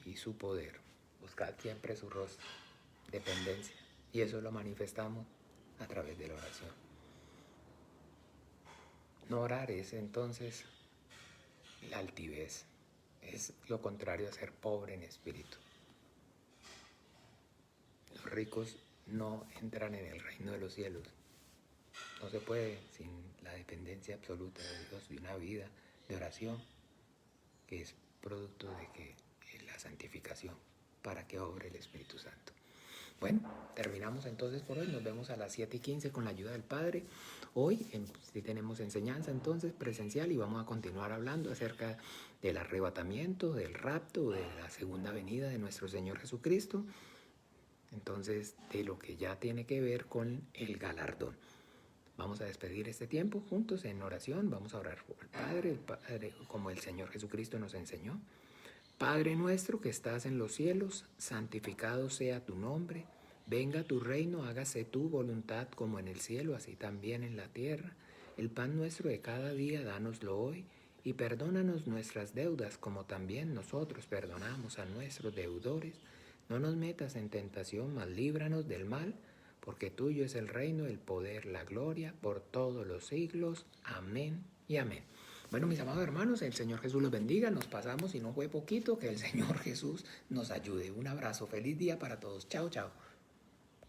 y su poder, buscad siempre su rostro, dependencia, y eso lo manifestamos a través de la oración. No orar es entonces la altivez, es lo contrario a ser pobre en espíritu. Los ricos no entran en el reino de los cielos. No se puede sin la dependencia absoluta de Dios, de una vida de oración que es producto de que la santificación para que obre el Espíritu Santo. Bueno, terminamos entonces por hoy. Nos vemos a las 7:15 con la ayuda del Padre. Hoy sí tenemos enseñanza entonces presencial y vamos a continuar hablando acerca del arrebatamiento, del rapto, de la segunda venida de nuestro Señor Jesucristo. Entonces, de lo que ya tiene que ver con el galardón. Vamos a despedir este tiempo juntos en oración. Vamos a orar por el Padre, como el Señor Jesucristo nos enseñó. Padre nuestro que estás en los cielos, santificado sea tu nombre. Venga tu reino, hágase tu voluntad como en el cielo, así también en la tierra. El pan nuestro de cada día, dánoslo hoy. Y perdónanos nuestras deudas, como también nosotros perdonamos a nuestros deudores. No nos metas en tentación, mas líbranos del mal, porque tuyo es el reino, el poder, la gloria, por todos los siglos. Amén y amén. Bueno, mis amados hermanos, el Señor Jesús los bendiga. Nos pasamos y no fue poquito. Que el Señor Jesús nos ayude. Un abrazo. Feliz día para todos. Chao, chao.